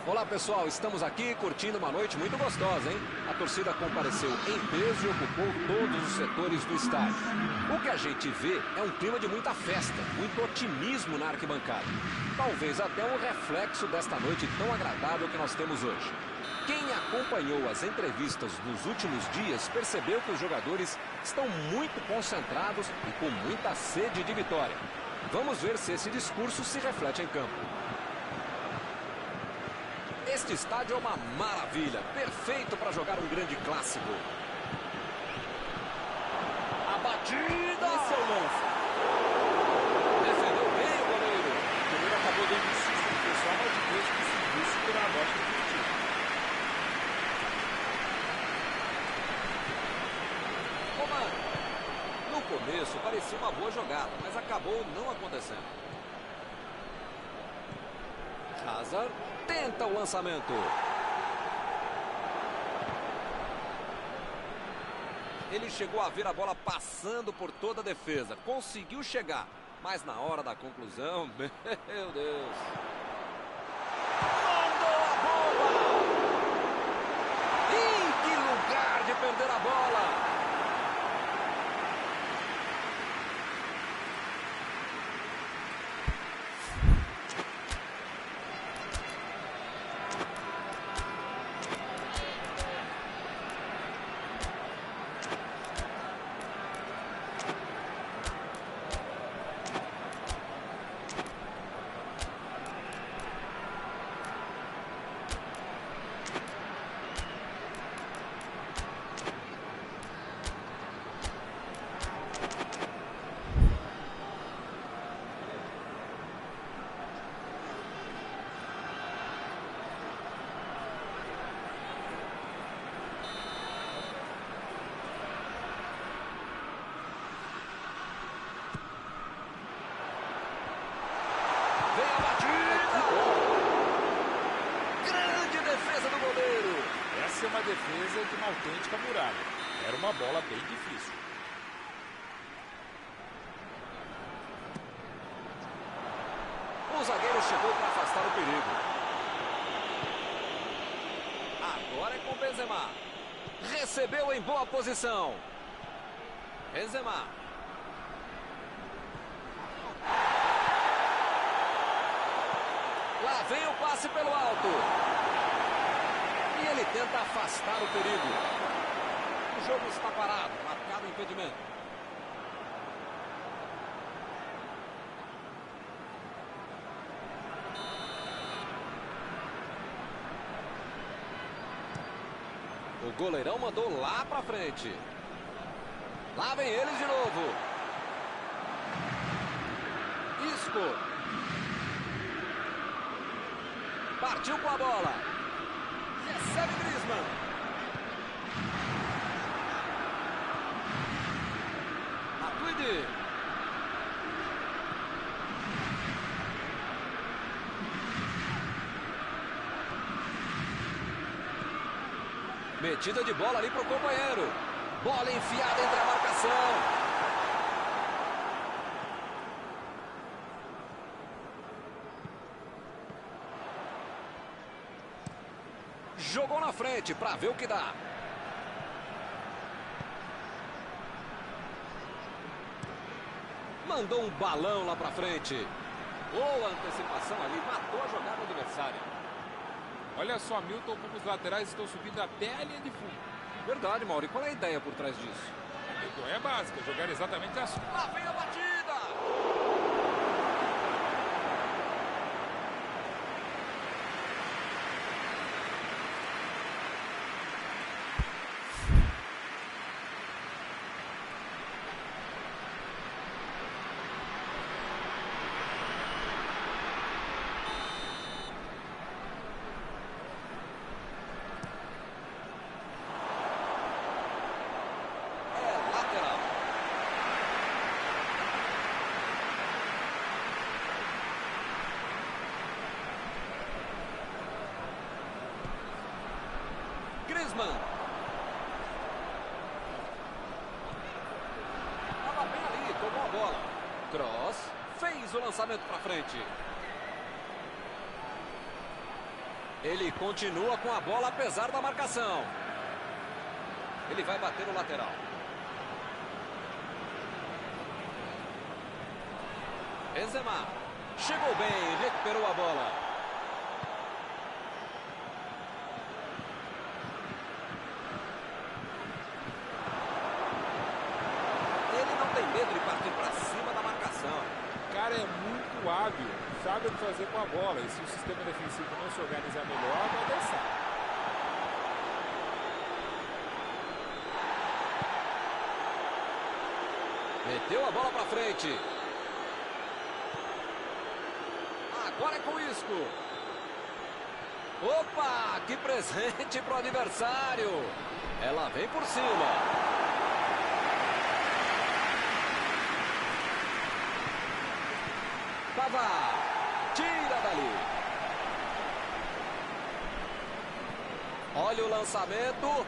Speaker 1: Olá pessoal, estamos aqui curtindo uma noite muito gostosa, hein? A torcida compareceu em peso e ocupou todos os setores do estádio. O que a gente vê é um clima de muita festa, muito otimismo na arquibancada. Talvez até um reflexo desta noite tão agradável que nós temos hoje. Quem acompanhou as entrevistas nos últimos dias percebeu que os jogadores estão muito concentrados e com muita sede de vitória. Vamos ver se esse discurso se reflete em campo. Este estádio é uma maravilha, perfeito para jogar um grande clássico. A batida!
Speaker 2: Esse é o lance.
Speaker 1: Defendeu bem o goleiro.
Speaker 3: O goleiro acabou dando um susto no pessoal, mas depois conseguiu segurar a bola definitiva.
Speaker 1: Comando. No começo parecia uma boa jogada, mas acabou não acontecendo. Hazard tenta o lançamento. Ele chegou a ver a bola passando por toda a defesa. Conseguiu chegar, mas na hora da conclusão, meu Deus. Mandou a bomba! Em que lugar de perder a bola!
Speaker 3: Uma defesa de uma autêntica muralha. Era uma bola bem difícil.
Speaker 1: O zagueiro chegou para afastar o perigo. Agora é com Benzema. Recebeu em boa posição. Benzema. Lá vem o passe pelo alto. E ele tenta afastar o perigo. O jogo está parado, marcado impedimento. O goleirão mandou lá pra frente. Lá vem eles de novo. Isco. Partiu com a bola. Recebe Griezmann. Matuidi. Metida de bola ali para o companheiro. Bola enfiada entre a marcação. Jogou na frente para ver o que dá. Mandou um balão lá para frente. Boa antecipação ali, matou a jogada adversária.
Speaker 3: Olha só, Milton, como os laterais estão subindo até a linha de fundo.
Speaker 1: Verdade, Mauro. E qual é a ideia por trás disso?
Speaker 3: A ideia é básica, jogar exatamente assim.
Speaker 1: Lá vem a batida! Griezmann. Estava bem ali, tomou a bola. Kroos fez o lançamento para frente. Ele continua com a bola apesar da marcação. Ele vai bater no lateral. Benzema. Chegou bem, recuperou a bola. Ele não tem medo de partir para cima da marcação.
Speaker 3: O cara é muito hábil, sabe o que fazer com a bola. E se o sistema defensivo não se organizar melhor, vai dançar.
Speaker 1: Meteu a bola para frente. Agora é com Isco. Opa, que presente para o adversário. Ela vem por cima. Pavard. Tira dali. Olha o lançamento.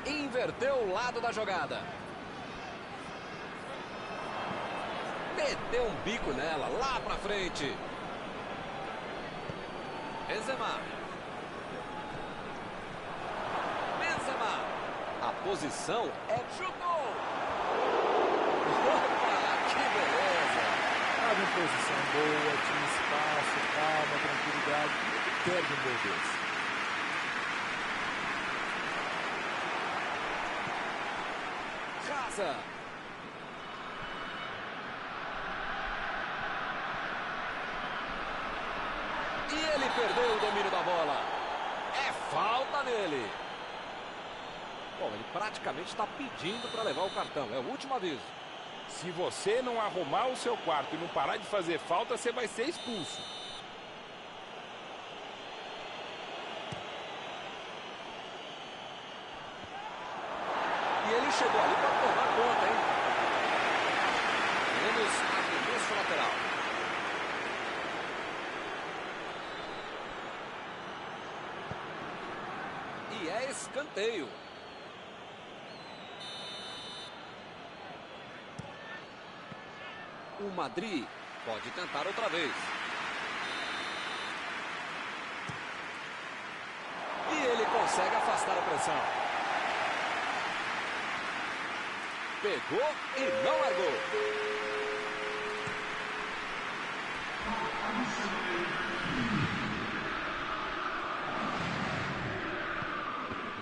Speaker 1: Inverteu o lado da jogada. Meteu um bico nela, lá pra frente. Benzema. Benzema. A posição é chutou. Opa, que beleza.
Speaker 2: Estava em posição boa, tinha espaço, calma, tranquilidade. Perde um gol desse.
Speaker 1: Casa. E ele perdeu o domínio da bola. É falta nele. Bom, ele praticamente está pedindo para levar o cartão. É o último aviso.
Speaker 3: Se você não arrumar o seu quarto e não parar de fazer falta, você vai ser expulso.
Speaker 1: E ele chegou ali para tomar conta, hein? Menos arremesso lateral. E é escanteio. O Madrid pode tentar outra vez. E ele consegue afastar a pressão. Pegou e não largou.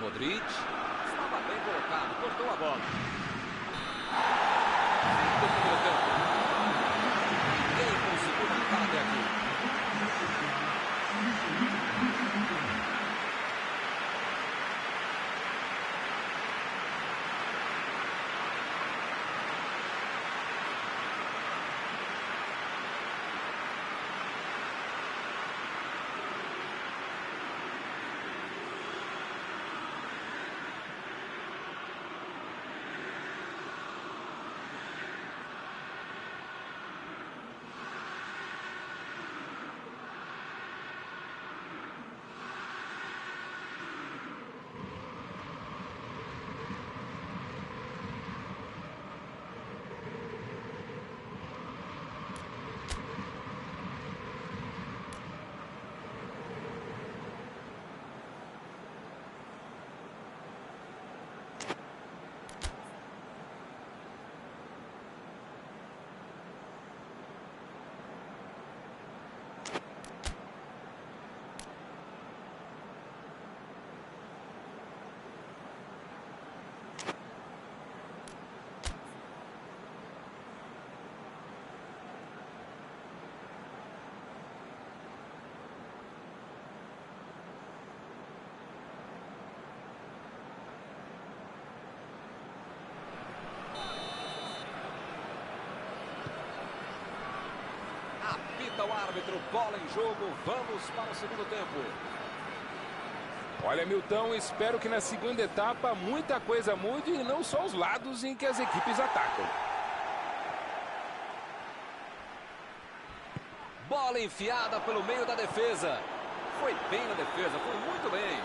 Speaker 1: Modric estava bem colocado, cortou a bola. Fim do primeiro tempo. Ninguém conseguiu marcar até aqui. Apita o árbitro, bola em jogo, vamos para o segundo tempo.
Speaker 3: Olha, Milton, espero que na segunda etapa muita coisa mude e não só os lados em que as equipes atacam.
Speaker 1: Bola enfiada pelo meio da defesa. Foi bem na defesa, foi muito bem.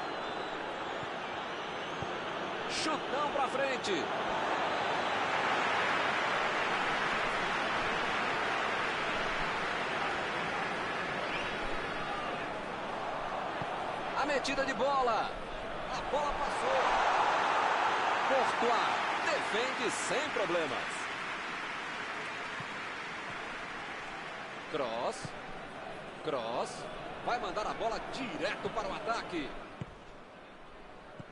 Speaker 1: Chutão para frente. metida de bola. A bola passou. Courtois defende sem problemas. Cross. Vai mandar a bola direto para o ataque.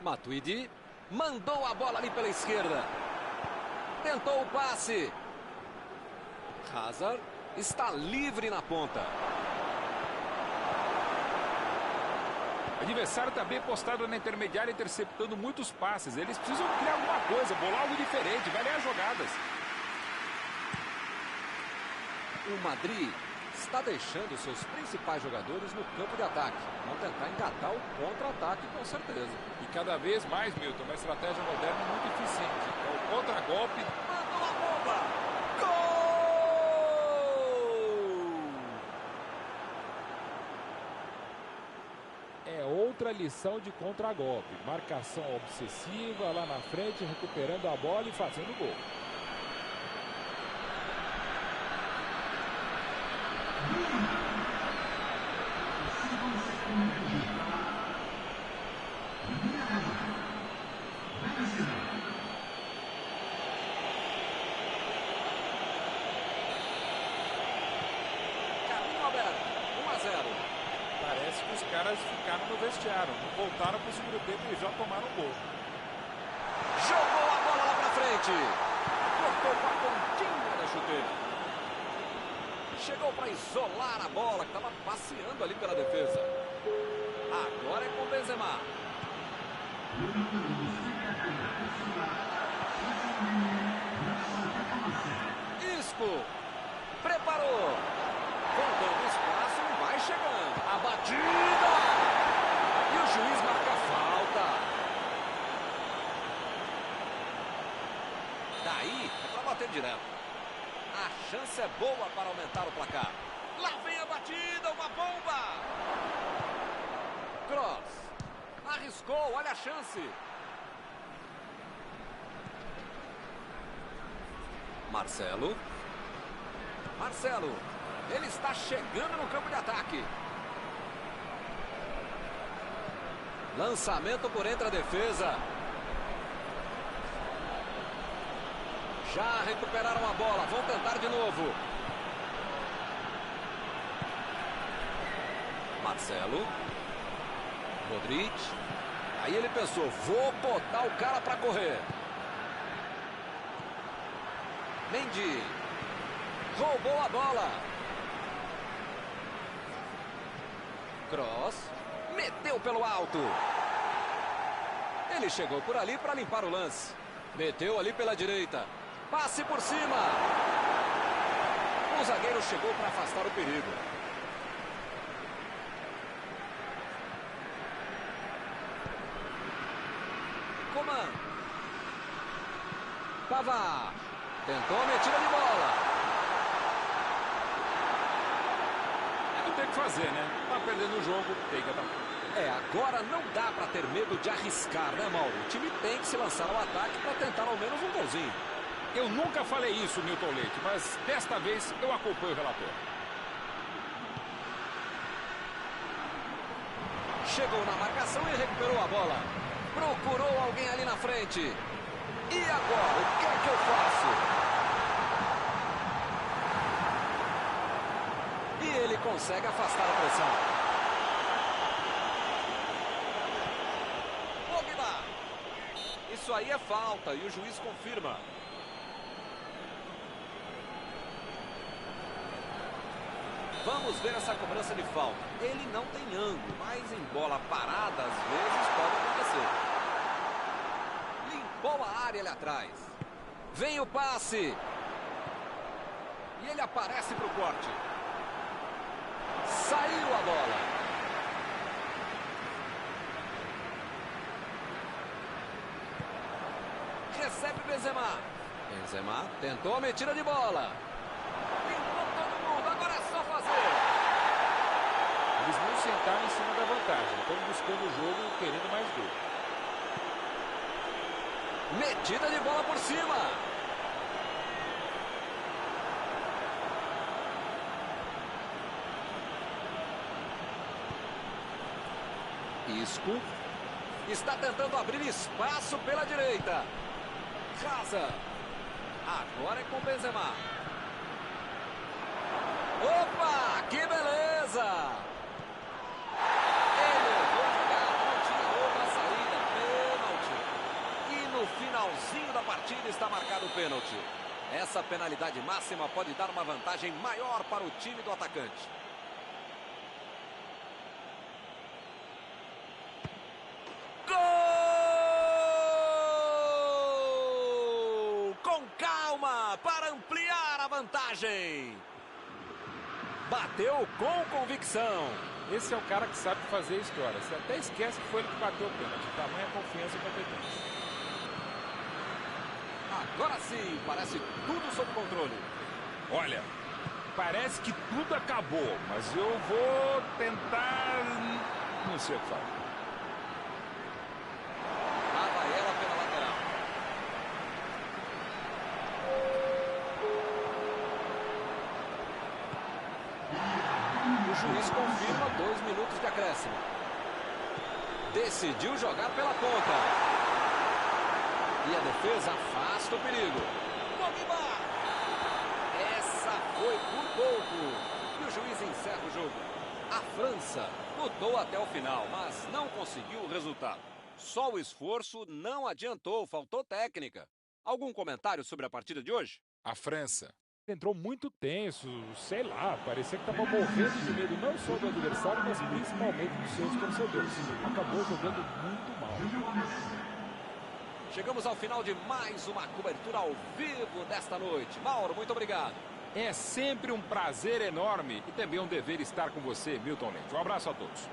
Speaker 1: Matuidi mandou a bola ali pela esquerda. Tentou o passe. Hazard está livre na ponta.
Speaker 3: O adversário está bem postado na intermediária, interceptando muitos passes. Eles precisam criar alguma coisa, bolar algo diferente, variar jogadas.
Speaker 1: O Madrid está deixando seus principais jogadores no campo de ataque. Vão tentar engatar o contra-ataque com certeza.
Speaker 3: E cada vez mais, Milton, uma estratégia moderna muito eficiente. É o contra-golpe.
Speaker 1: Mandou a bomba! Gol!
Speaker 2: É outra lição de contra-golpe. Marcação obsessiva lá na frente, recuperando a bola e fazendo gol.
Speaker 1: Caminho aberto, 1-0.
Speaker 3: Parece que os caras ficaram no vestiário, não voltaram para o segundo tempo e já tomaram o gol.
Speaker 1: Jogou a bola lá pra frente. Cortou com a pontinha da chuteira. Chegou para isolar a bola, que estava passeando ali pela defesa. Agora é com Benzema. Isco. Preparou. Contando espaço, vai chegando. A batida. E o juiz marca a falta. Daí é para bater direto. A chance é boa para aumentar o placar. Lá vem a batida, uma bomba. Cross. Arriscou, olha a chance. Marcelo. Ele está chegando no campo de ataque. Lançamento por entre a defesa. Já recuperaram a bola, vão tentar de novo. Marcelo. Modric. Aí ele pensou, vou botar o cara para correr. Mendy. Roubou a bola. Cross. Meteu pelo alto. Ele chegou por ali para limpar o lance. Meteu ali pela direita. Passe por cima. O zagueiro chegou para afastar o perigo. Coman. Pavard. Tentou a metida de bola.
Speaker 3: Não tem o que fazer, né? Tá perdendo o jogo, tem que atacar.
Speaker 1: Agora não dá para ter medo de arriscar, né, Mauro? O time tem que se lançar ao ataque para tentar ao menos um golzinho.
Speaker 3: Eu nunca falei isso, Milton Leite, mas desta vez eu acompanho o relator.
Speaker 1: Chegou na marcação e recuperou a bola. Procurou alguém ali na frente. E agora, o que é que eu faço? E ele consegue afastar a pressão. Pogba. Isso aí é falta e o juiz confirma. Vamos ver essa cobrança de falta. Ele não tem ângulo, mas em bola parada, às vezes pode acontecer. Limpou a área ali atrás. Vem o passe. E ele aparece para o corte. Saiu a bola. Recebe Benzema. Benzema tentou a metida de bola.
Speaker 2: Eles não sentaram em cima da vantagem, estão buscando o jogo e querendo mais gol.
Speaker 1: Metida de bola por cima. Isco. Está tentando abrir espaço pela direita. Hazard. Agora é com Benzema. Opa, que beleza! Ele errou a jogada, não tinha outra saída. Pênalti. E no finalzinho da partida está marcado o pênalti. Essa penalidade máxima pode dar uma vantagem maior para o time do atacante. Com calma para ampliar a vantagem. Bateu com convicção.
Speaker 3: Esse é o cara que sabe fazer a história. Você até esquece que foi ele que bateu o pênalti. Tamanha confiança e competência.
Speaker 1: Agora sim, parece tudo sob controle.
Speaker 3: Olha, parece que tudo acabou, mas eu vou tentar... Não sei o que falar.
Speaker 1: Lá vai ela pela lateral. O juiz confirma 2 minutos de acréscimo. Decidiu jogar pela ponta. E a defesa afasta o perigo. Pogba! Essa foi por pouco. E o juiz encerra o jogo. A França lutou até o final, mas não conseguiu o resultado. Só o esforço não adiantou, faltou técnica. Algum comentário sobre a partida de hoje?
Speaker 3: A França
Speaker 2: Entrou muito tenso, sei lá, parecia que estava morrendo de medo não só do adversário, mas principalmente dos seus torcedores. Acabou jogando muito mal.
Speaker 1: Chegamos ao final de mais uma cobertura ao vivo desta noite. Mauro, muito obrigado.
Speaker 3: é sempre um prazer enorme e também um dever estar com você, Milton Leite. Um abraço a todos.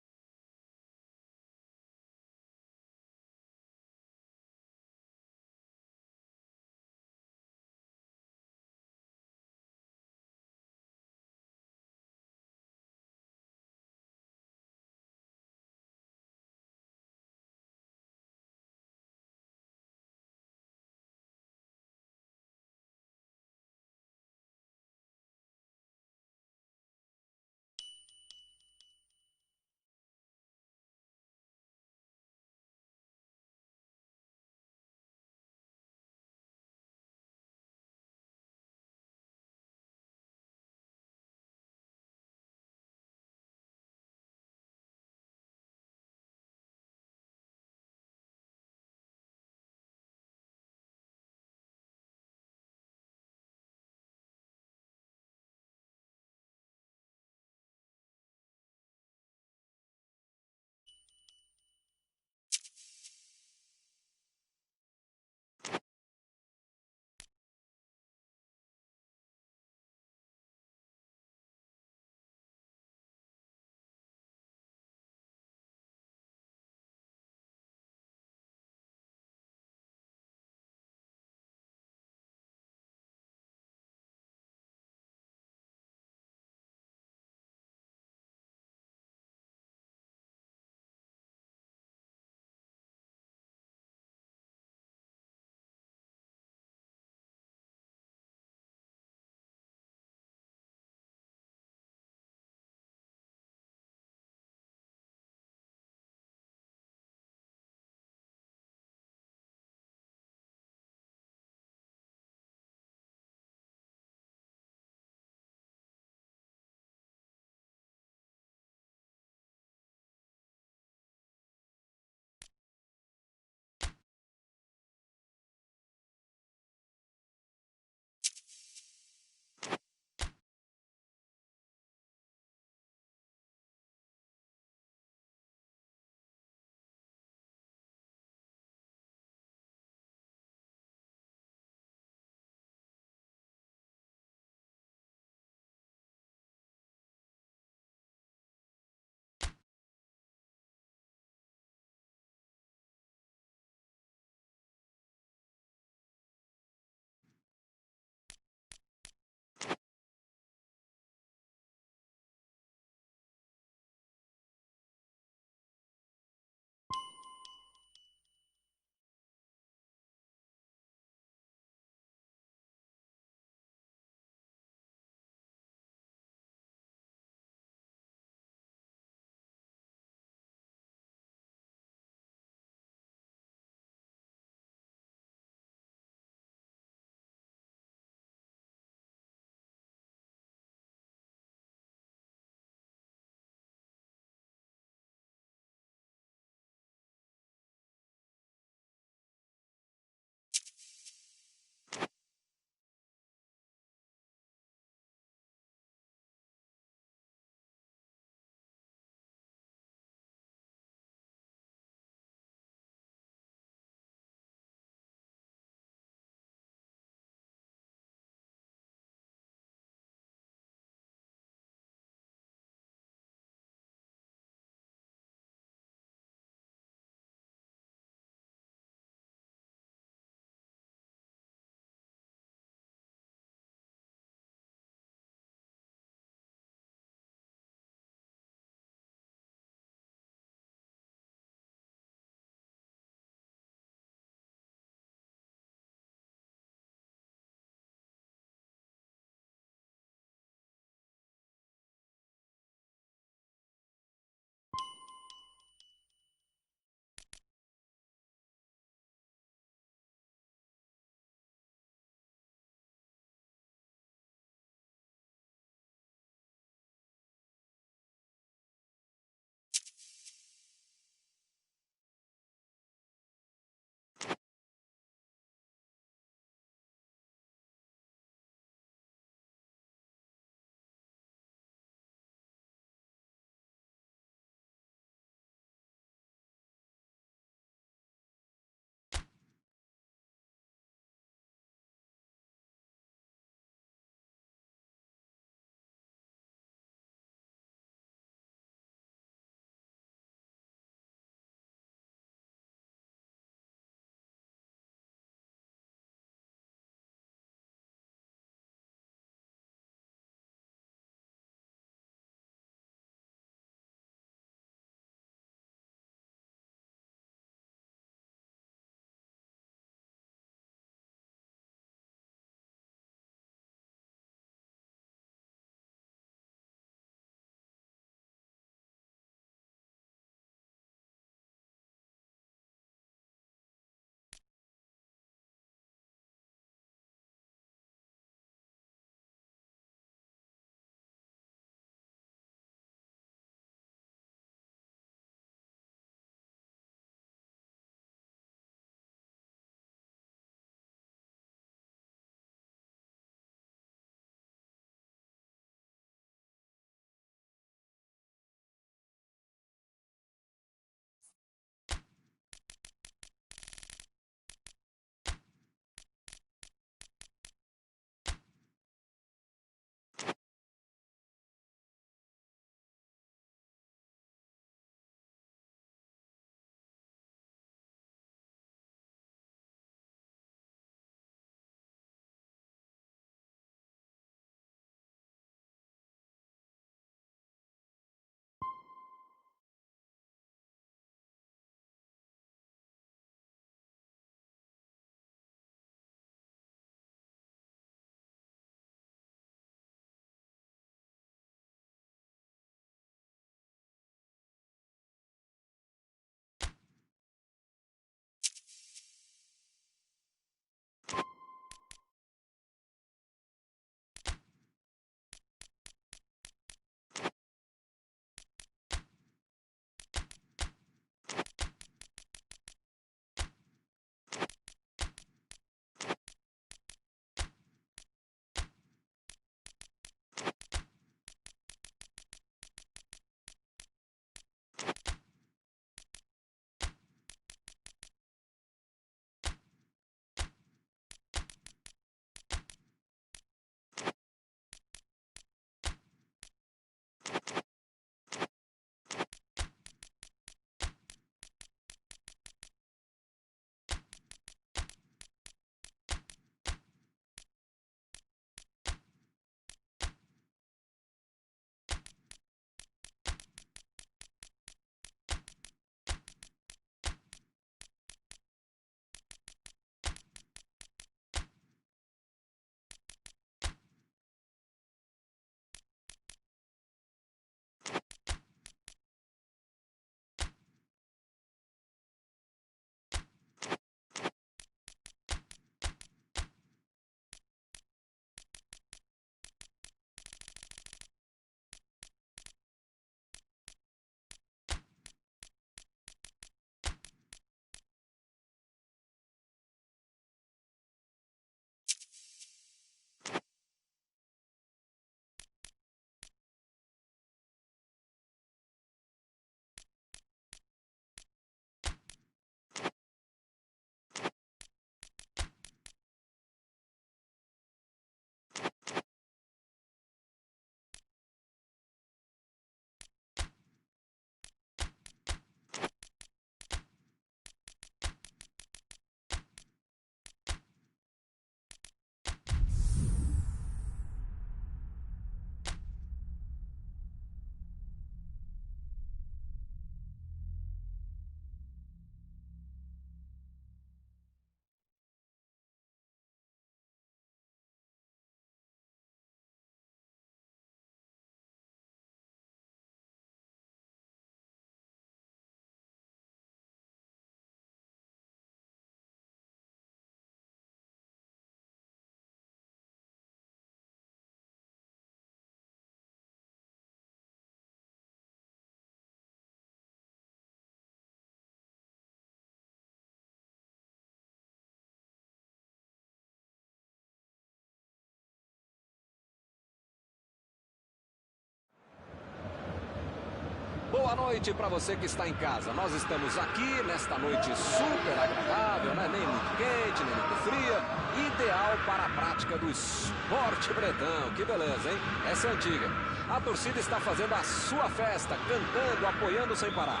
Speaker 1: Boa noite para você que está em casa. Nós estamos aqui nesta noite super agradável, né? Nem muito quente, nem muito fria. Ideal para a prática do esporte bretão. Que beleza, hein? Essa é antiga. A torcida está fazendo a sua festa, cantando, apoiando sem parar.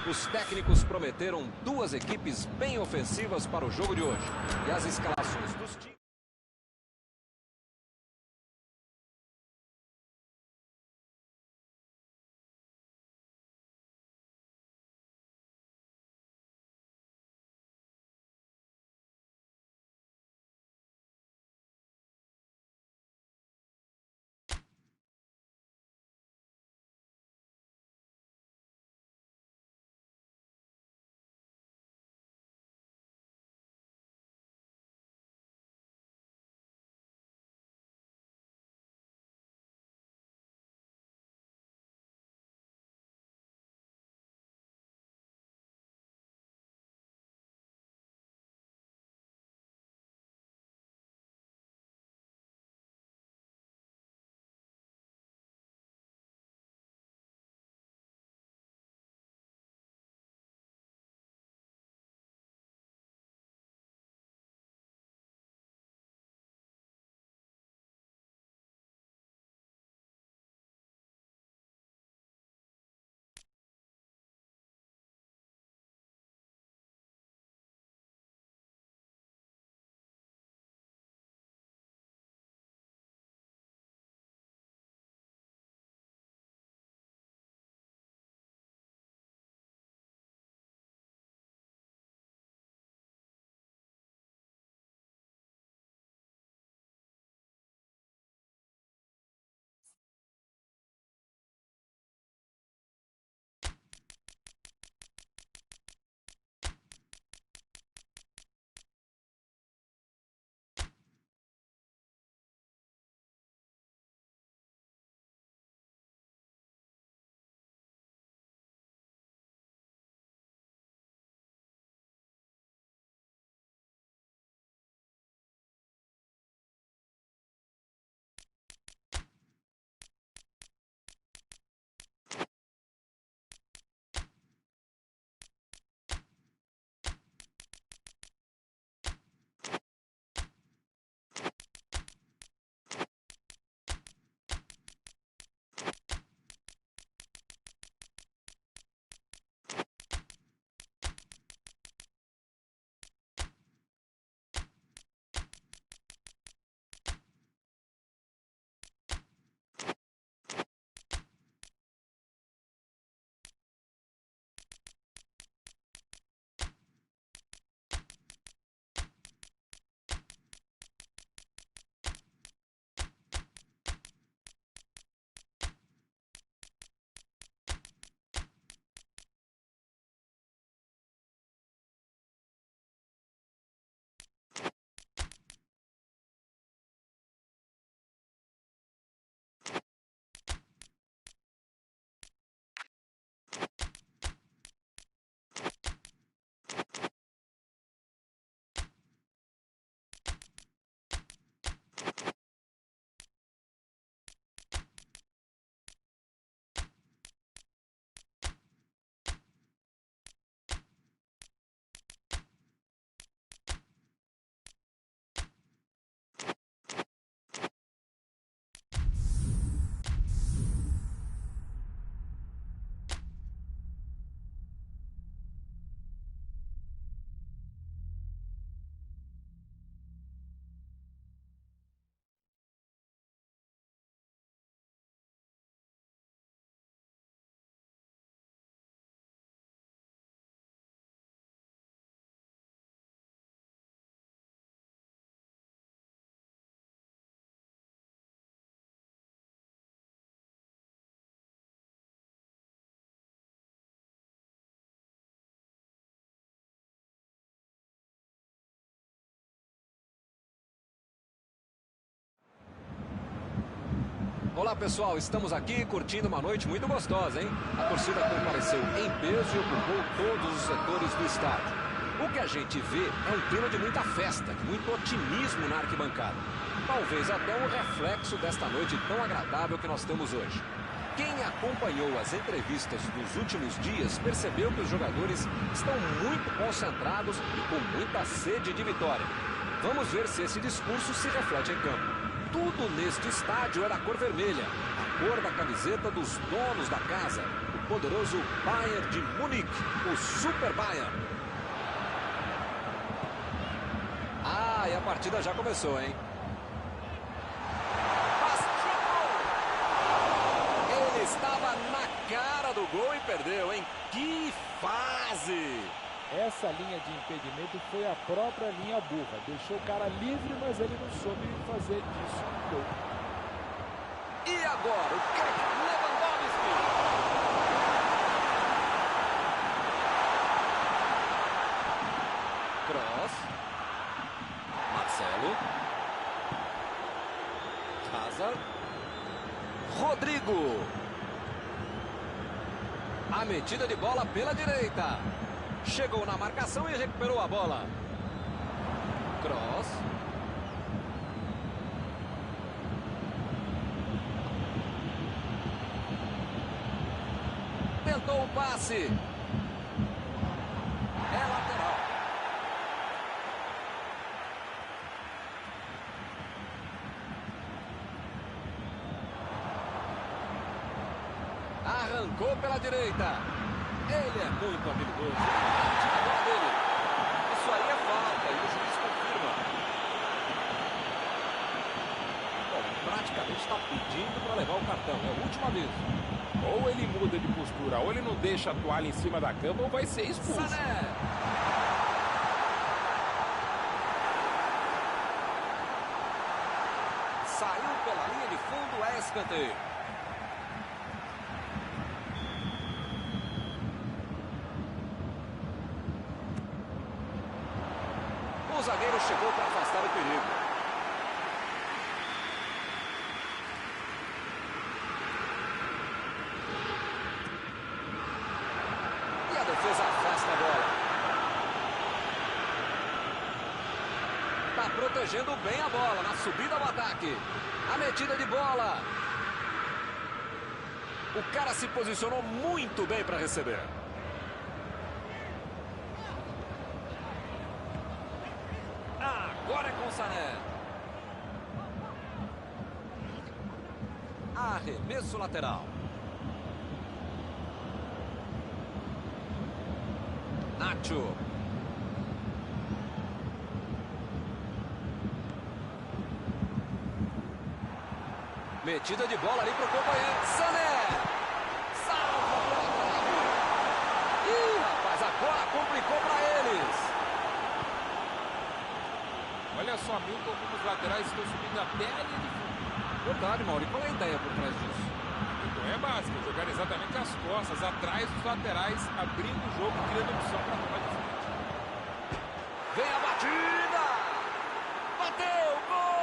Speaker 1: Os técnicos prometeram duas equipes bem ofensivas para o jogo de hoje. E as escalações dos times... Olá pessoal, estamos aqui curtindo uma noite muito gostosa, hein? A torcida compareceu em peso e ocupou todos os setores do estádio. O que a gente vê é um clima de muita festa, de muito otimismo na arquibancada. Talvez até um reflexo desta noite tão agradável que nós temos hoje. Quem acompanhou as entrevistas dos últimos dias percebeu que os jogadores estão muito concentrados e com muita sede de vitória. Vamos ver se esse discurso se reflete em campo. Tudo neste estádio é da cor vermelha, a cor da camiseta dos donos da casa, o poderoso Bayern de Munique, o Super Bayern. Ah, e a partida já começou, hein? Ele estava na cara do gol e perdeu, hein? Que fase!
Speaker 2: Essa linha de impedimento foi a própria linha burra. Deixou o cara livre, mas ele não soube fazer disso um gol.
Speaker 1: E agora, o craque Lewandowski. Cross. Marcelo. Hazard. Rodrigo. A metida de bola pela direita. Chegou na marcação e recuperou a bola. Cross. Tentou o passe. É lateral. Arrancou pela direita. Ele é muito habilidoso. Isso aí é falta e o juiz confirma. Bom, praticamente está pedindo para levar o cartão. É a última vez.
Speaker 3: Ou ele muda de postura, ou ele não deixa a toalha em cima da cama, ou vai ser expulso.
Speaker 1: Sané. Saiu pela linha de fundo, é escanteio. O zagueiro chegou para afastar o perigo. E a defesa afasta a bola. Está protegendo bem a bola na subida ao ataque. A metida de bola. O cara se posicionou muito bem para receber. Agora é com o Sané. Arremesso lateral. Nacho. Metida de bola ali para o companheiro. Sané. Salva pela trave. Ih, rapaz, agora complicou para eles.
Speaker 3: Olha só, Milton, como os laterais estão subindo até a linha de fundo.
Speaker 1: Verdade, Mauro. E qual é a ideia por trás disso?
Speaker 3: Então é básico, jogar exatamente as costas, atrás dos laterais, abrindo o jogo, criando opção para tomar de frente.
Speaker 1: Vem a batida! Bateu! Gol!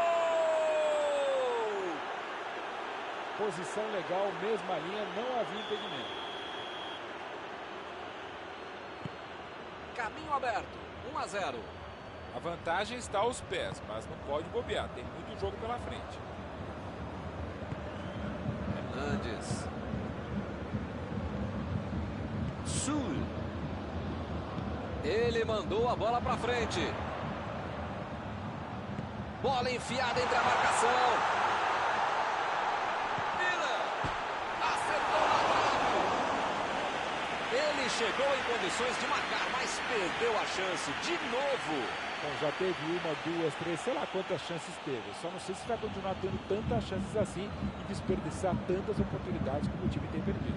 Speaker 2: Posição legal, mesma linha, não havia impedimento.
Speaker 1: Caminho aberto, 1-0.
Speaker 3: A vantagem está aos pés, mas não pode bobear, tem muito jogo pela frente.
Speaker 1: Hernandes. Sul. Ele mandou a bola para frente. Bola enfiada entre a marcação. Miller. Acertou na trave. Ele chegou em condições de marcar, mas perdeu a chance de novo.
Speaker 2: Bom, já teve uma, duas, três, sei lá quantas chances teve. Só não sei se vai continuar tendo tantas chances assim e desperdiçar tantas oportunidades como o time tem perdido.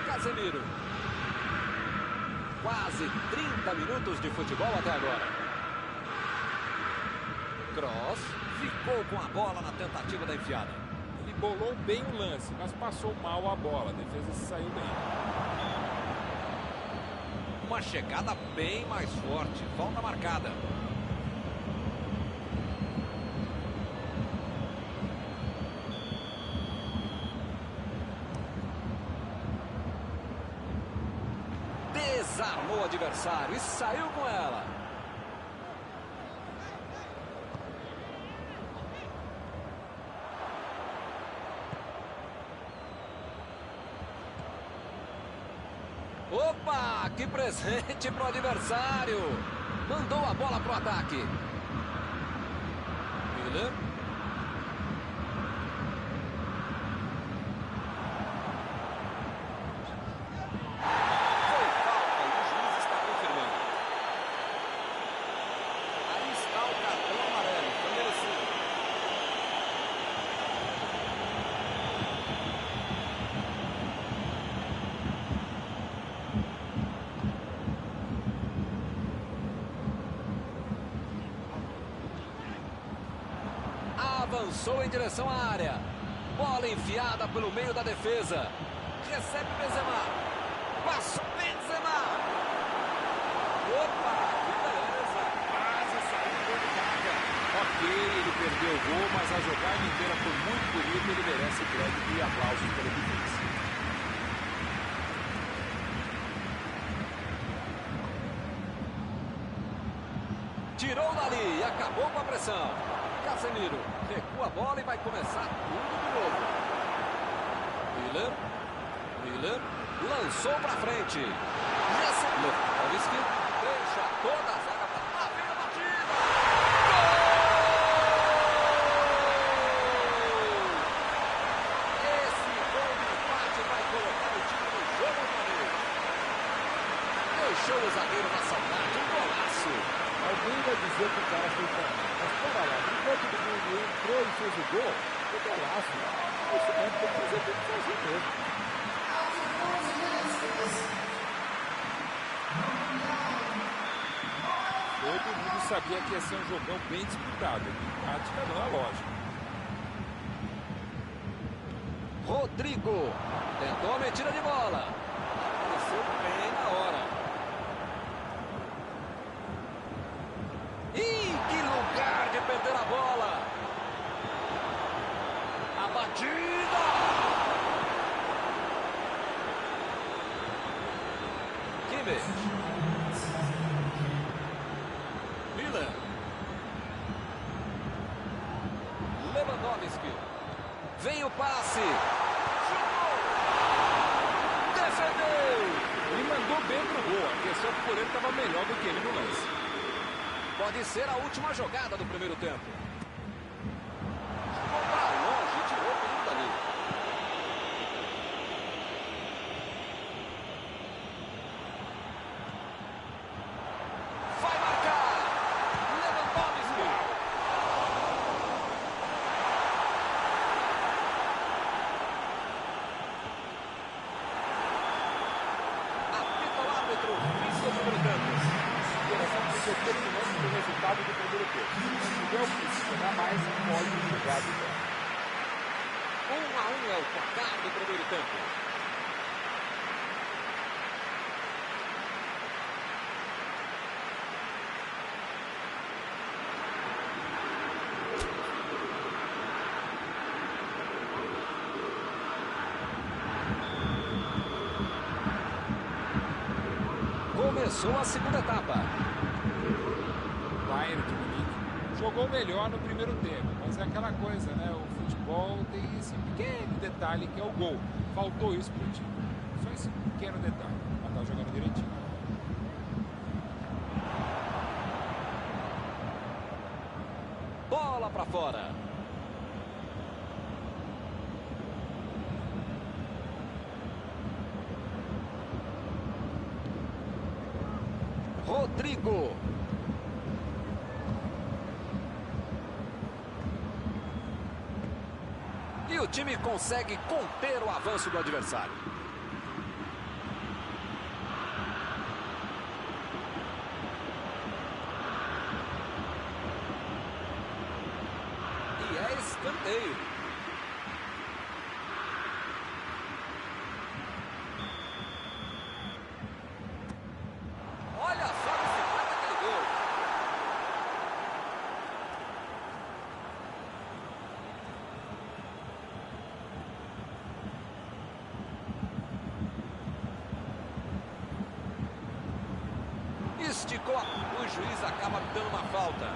Speaker 1: Casemiro. Quase 30 minutos de futebol até agora. Cross ficou com a bola na tentativa da enfiada.
Speaker 3: Bolou bem o lance, mas passou mal a bola. A defesa se saiu bem.
Speaker 1: Uma chegada bem mais forte. Falta marcada. Desarmou o adversário e saiu com ela. Opa, que presente pro adversário. Mandou a bola pro ataque. Miller. Foi falta e o juiz está confirmando. Aí está o cartão amarelo. Foi merecido. Avançou em direção à área. Bola enfiada pelo meio da defesa. Recebe Benzema. Passou Benzema. Opa, que beleza.
Speaker 3: Quase saiu gol de carga. Ok, ele perdeu o gol, mas a jogada inteira foi muito bonita. Ele merece crédito e aplausos pelo que fez.
Speaker 1: Tirou dali e acabou com a pressão. Casemiro recua a bola e vai começar tudo de novo. Miller lançou para frente. Lewandowski deixa toda a zaga para lá. Vem a batida. Gol! Esse gol de empate vai colocar o time no jogo outra vez. Deixou o zagueiro na saudade. Um golaço.
Speaker 2: Alguém vai dizer que o cara foi bom. Mas para lá, enquanto o mundo entrou e fez o gol, que golaço. Isso mesmo, tem que fazer mesmo.
Speaker 3: Todo mundo sabia que ia ser um jogão bem disputado. Tática não é lógico.
Speaker 1: Rodrigo tentou a metida de bola. Apareceu bem na hora. Ih, que lugar de perder a bola. A batida. Kimmich. Miller. Lewandowski. Vem o passe. Chutou. Defendeu.
Speaker 3: Ele mandou bem pro gol. A questão é que o goleiro estava melhor do que ele no lance.
Speaker 1: Pode ser a última jogada do primeiro tempo. Ficou pra longe e tirou o perigo dali. Vai marcar. Lewandowski. Apita o árbitro. Fim do primeiro tempo.
Speaker 2: Determinante do resultado do primeiro tempo. Se der o que jogar mais, pode chegar do tempo.
Speaker 1: 1-1 é o placar do primeiro tempo. Começou a segunda etapa.
Speaker 3: Bayern de Munique jogou melhor no primeiro tempo, mas é aquela coisa, né? O futebol tem esse pequeno detalhe que é o gol. Faltou isso pro time. Só esse pequeno detalhe. Mas tá jogando direitinho.
Speaker 1: Bola pra fora. Rodrigo. E o time consegue conter o avanço do adversário. E é escanteio. Olha só que se trata aquele gol. Esticou, o juiz acaba dando uma falta.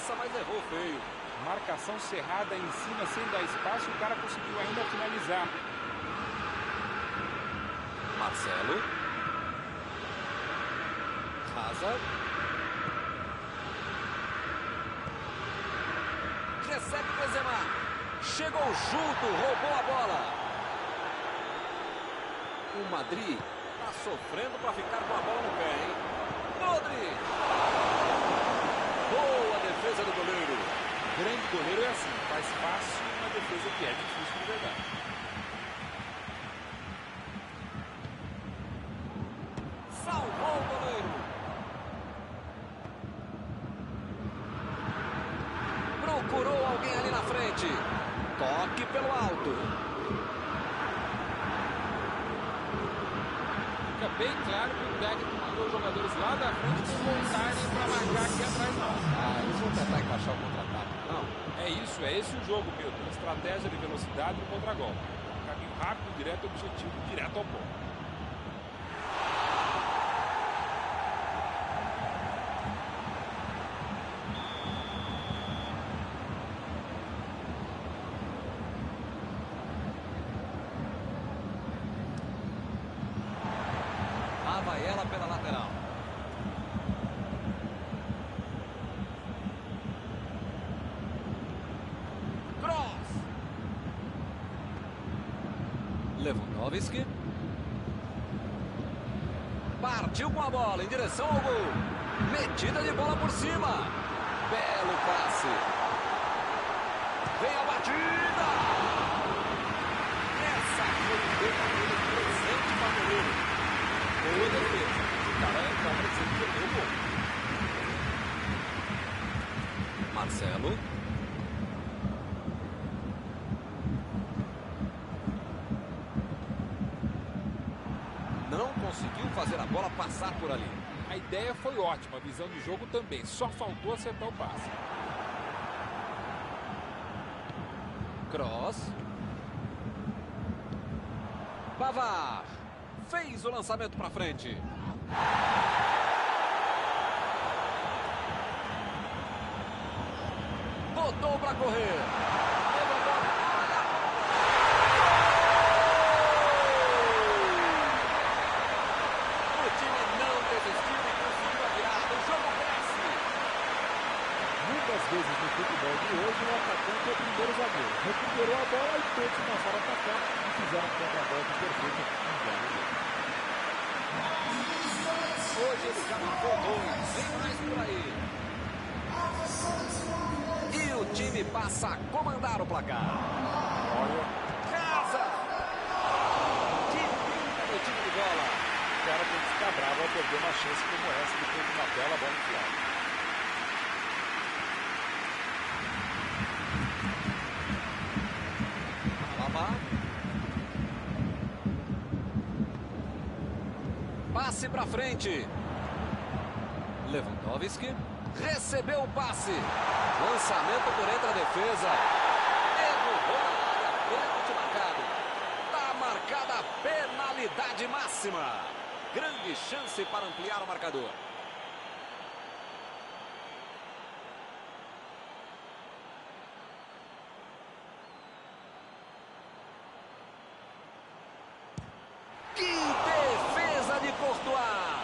Speaker 1: cabeça, mas errou feio.
Speaker 3: Marcação cerrada em cima, sem dar espaço, o cara conseguiu ainda finalizar.
Speaker 1: Marcelo. Hazard. Recebe Benzema. Chegou junto, roubou a bola. O Madrid está sofrendo para ficar com a bola no pé, hein? Rodri. Boa defesa do goleiro.
Speaker 3: Grande goleiro é assim, faz fácil uma defesa que é difícil de verdade.
Speaker 1: Salvou o goleiro. Procurou alguém ali na frente. Toque pelo alto.
Speaker 3: Fica bem claro que o técnico mandou os jogadores lá da frente não voltarem para marcar aqui atrás, não.
Speaker 1: Eles vão tentar encaixar o contra-ataque, não?
Speaker 3: É isso, é esse o jogo, Milton. Estratégia de velocidade no contra-golpe. Caminho rápido, direto ao objetivo, direto ao ponto.
Speaker 1: Lá vai ela pela lateral. Cross. Lewandowski. Partiu com a bola em direção ao gol. Metida de bola por cima. Belo passe. Vem a batida. Essa foi um verdadeiro presente para o goleiro. Boa defesa. O cara está parecendo que perdeu o gol. Marcelo. Não conseguiu fazer a bola passar por ali.
Speaker 3: A ideia foi ótima, a visão de jogo também. Só faltou acertar o passe.
Speaker 1: Cross. Pavard. Fez o lançamento para frente. Botou para correr. O time não desistiu e conseguiu a virada. O jogo cresce.
Speaker 2: Muitas vezes no futebol de hoje o atacante é o primeiro zagueiro. Recuperou a bola e todos começaram a atacar e fizeram um contra-golpe perfeito.
Speaker 1: Hoje ele já marcou dois. Vem mais por aí. E o time passa a comandar o placar.
Speaker 3: Olha,
Speaker 1: Casa! Que pinta do time de bola.
Speaker 2: O cara tem que ficar bravo ao perder uma chance como essa depois de uma bela bola enfiada.
Speaker 1: Alaba. Passe pra frente. Lewandowski. Recebeu o passe. Lançamento por entre a defesa. Derrubou na área. Pênalti marcado. Tá marcada a penalidade máxima. Grande chance para ampliar o marcador. Que defesa de Courtois!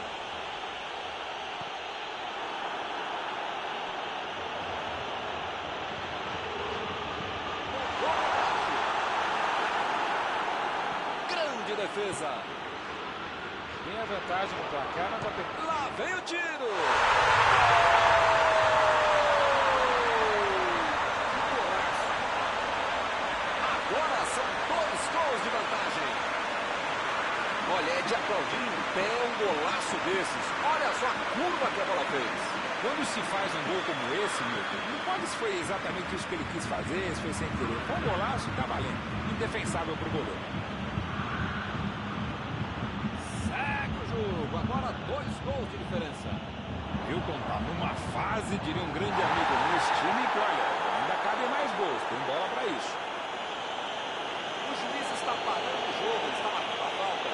Speaker 1: Grande defesa!
Speaker 3: tem a vantagem no placar, mas tá
Speaker 1: Lá vem o tiro! Agora são 2 gols de vantagem. Olha, é de aplaudir em pé um golaço desses. Olha só a curva que a bola fez.
Speaker 3: Quando se faz um gol como esse, Milton, não pode se foi exatamente isso que ele quis fazer, se foi sem querer. Foi um golaço, tá valendo. Indefensável pro goleiro.
Speaker 1: Segue o jogo. Agora 2 gols de diferença.
Speaker 3: Milton tá numa fase, diria um grande amigo meu, time que, olha, ainda cabe mais gols, tem bola pra isso.
Speaker 1: O juiz está parando o jogo, ele está marcando a falta.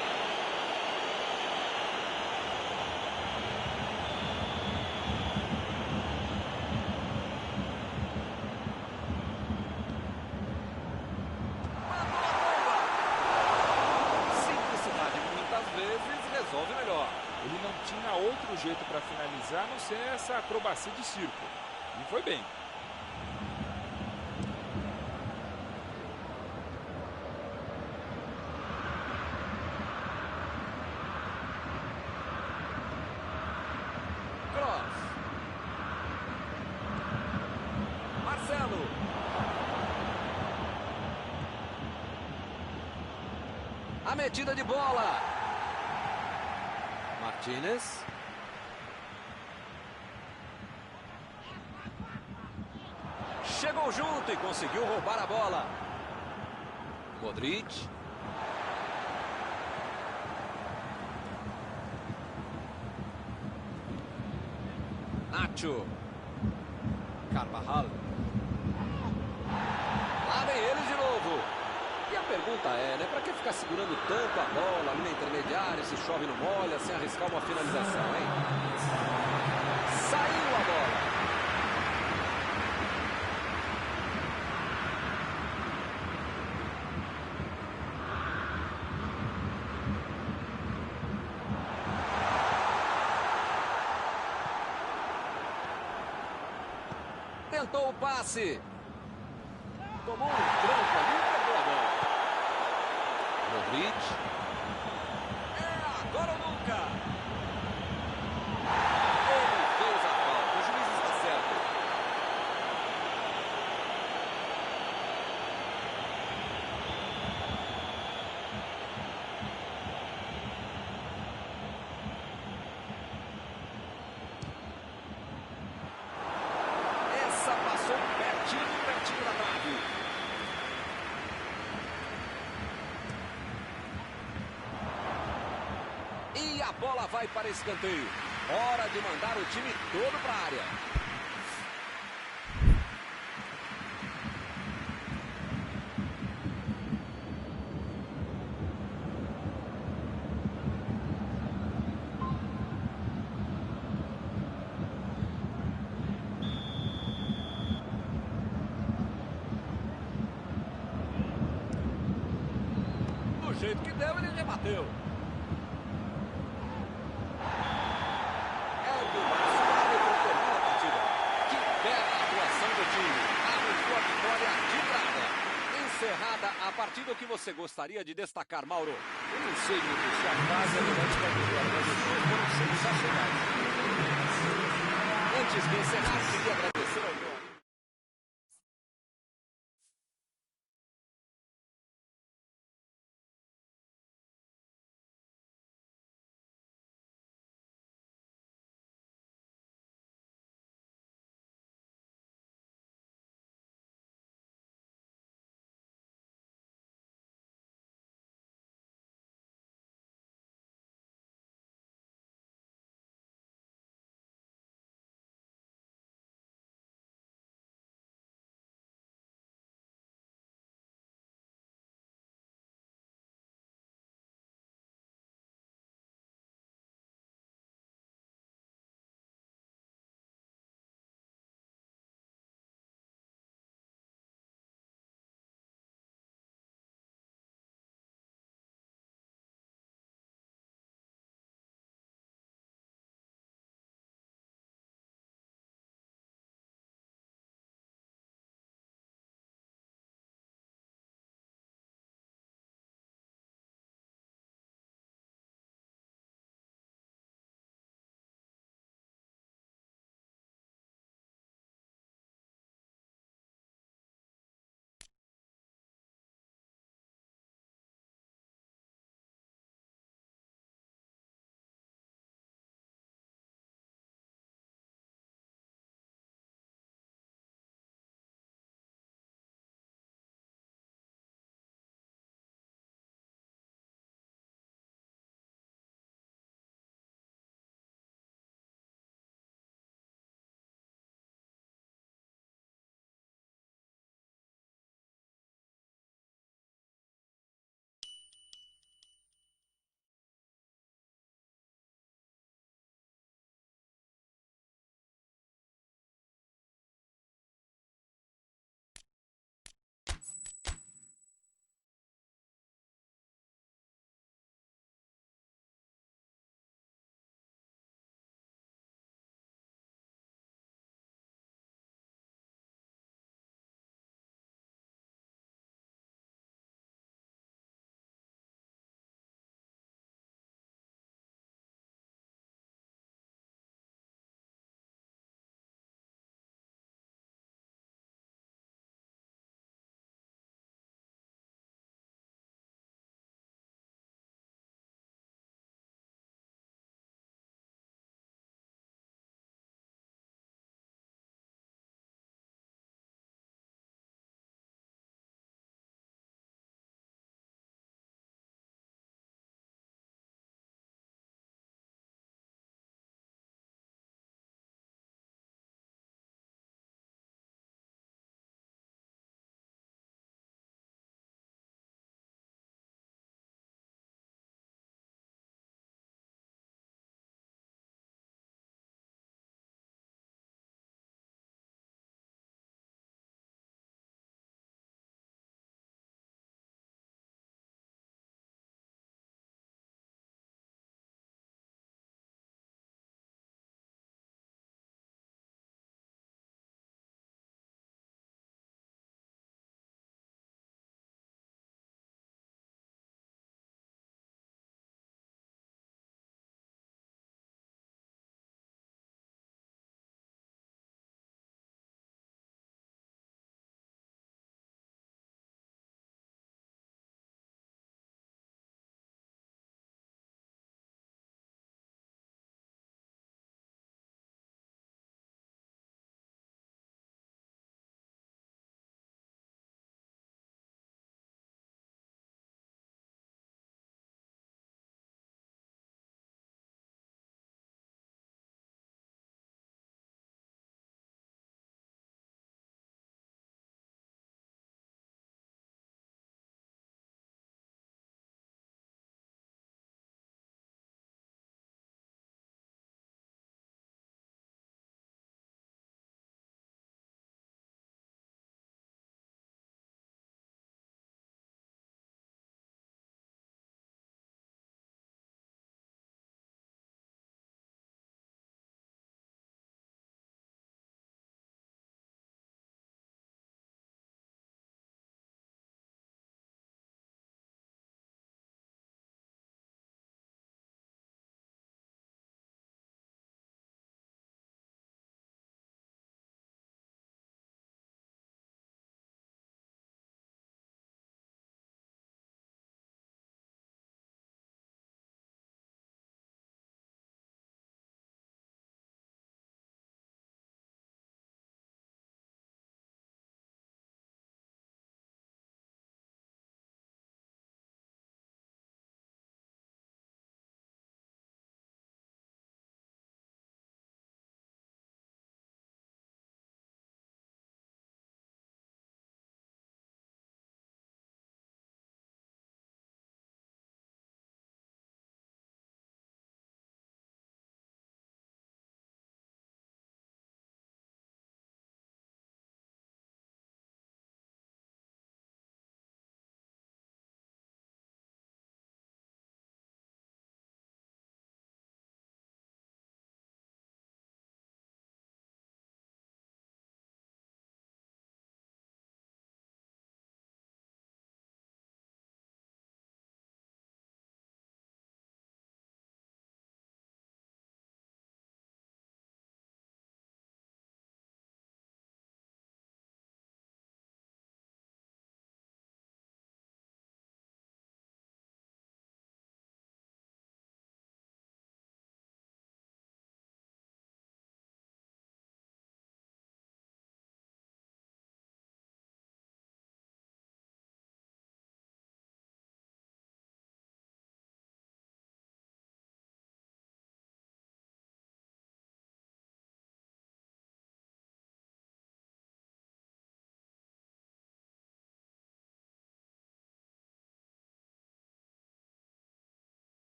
Speaker 3: jeito para finalizar, a não ser essa acrobacia de circo. E foi bem.
Speaker 1: Cross. Marcelo. A metida de bola. Martínez. Chegou junto e conseguiu roubar a bola. Modric. Nacho. Carvajal. Lá vem eles de novo. E a pergunta é, né? Pra que ficar segurando tanto a bola ali na intermediária, se chove no molha, sem arriscar uma finalização, hein? Saiu a bola. Tentou o passe. Tomou um tranco ali e perdeu a bola. Modric. É agora ou nunca. Ele fez a falta. O juiz está certo. Essa passou pertinho da trave. E a bola vai para escanteio. Hora de mandar o time todo para a área. Do jeito que deu, ele rebateu. Encerrada a partida, o que você gostaria de destacar, Mauro?
Speaker 3: Eu não sei muito se a fase é durante a vitória, mas os dois foram sensacionais.
Speaker 1: Antes de encerrar, queria agradecer.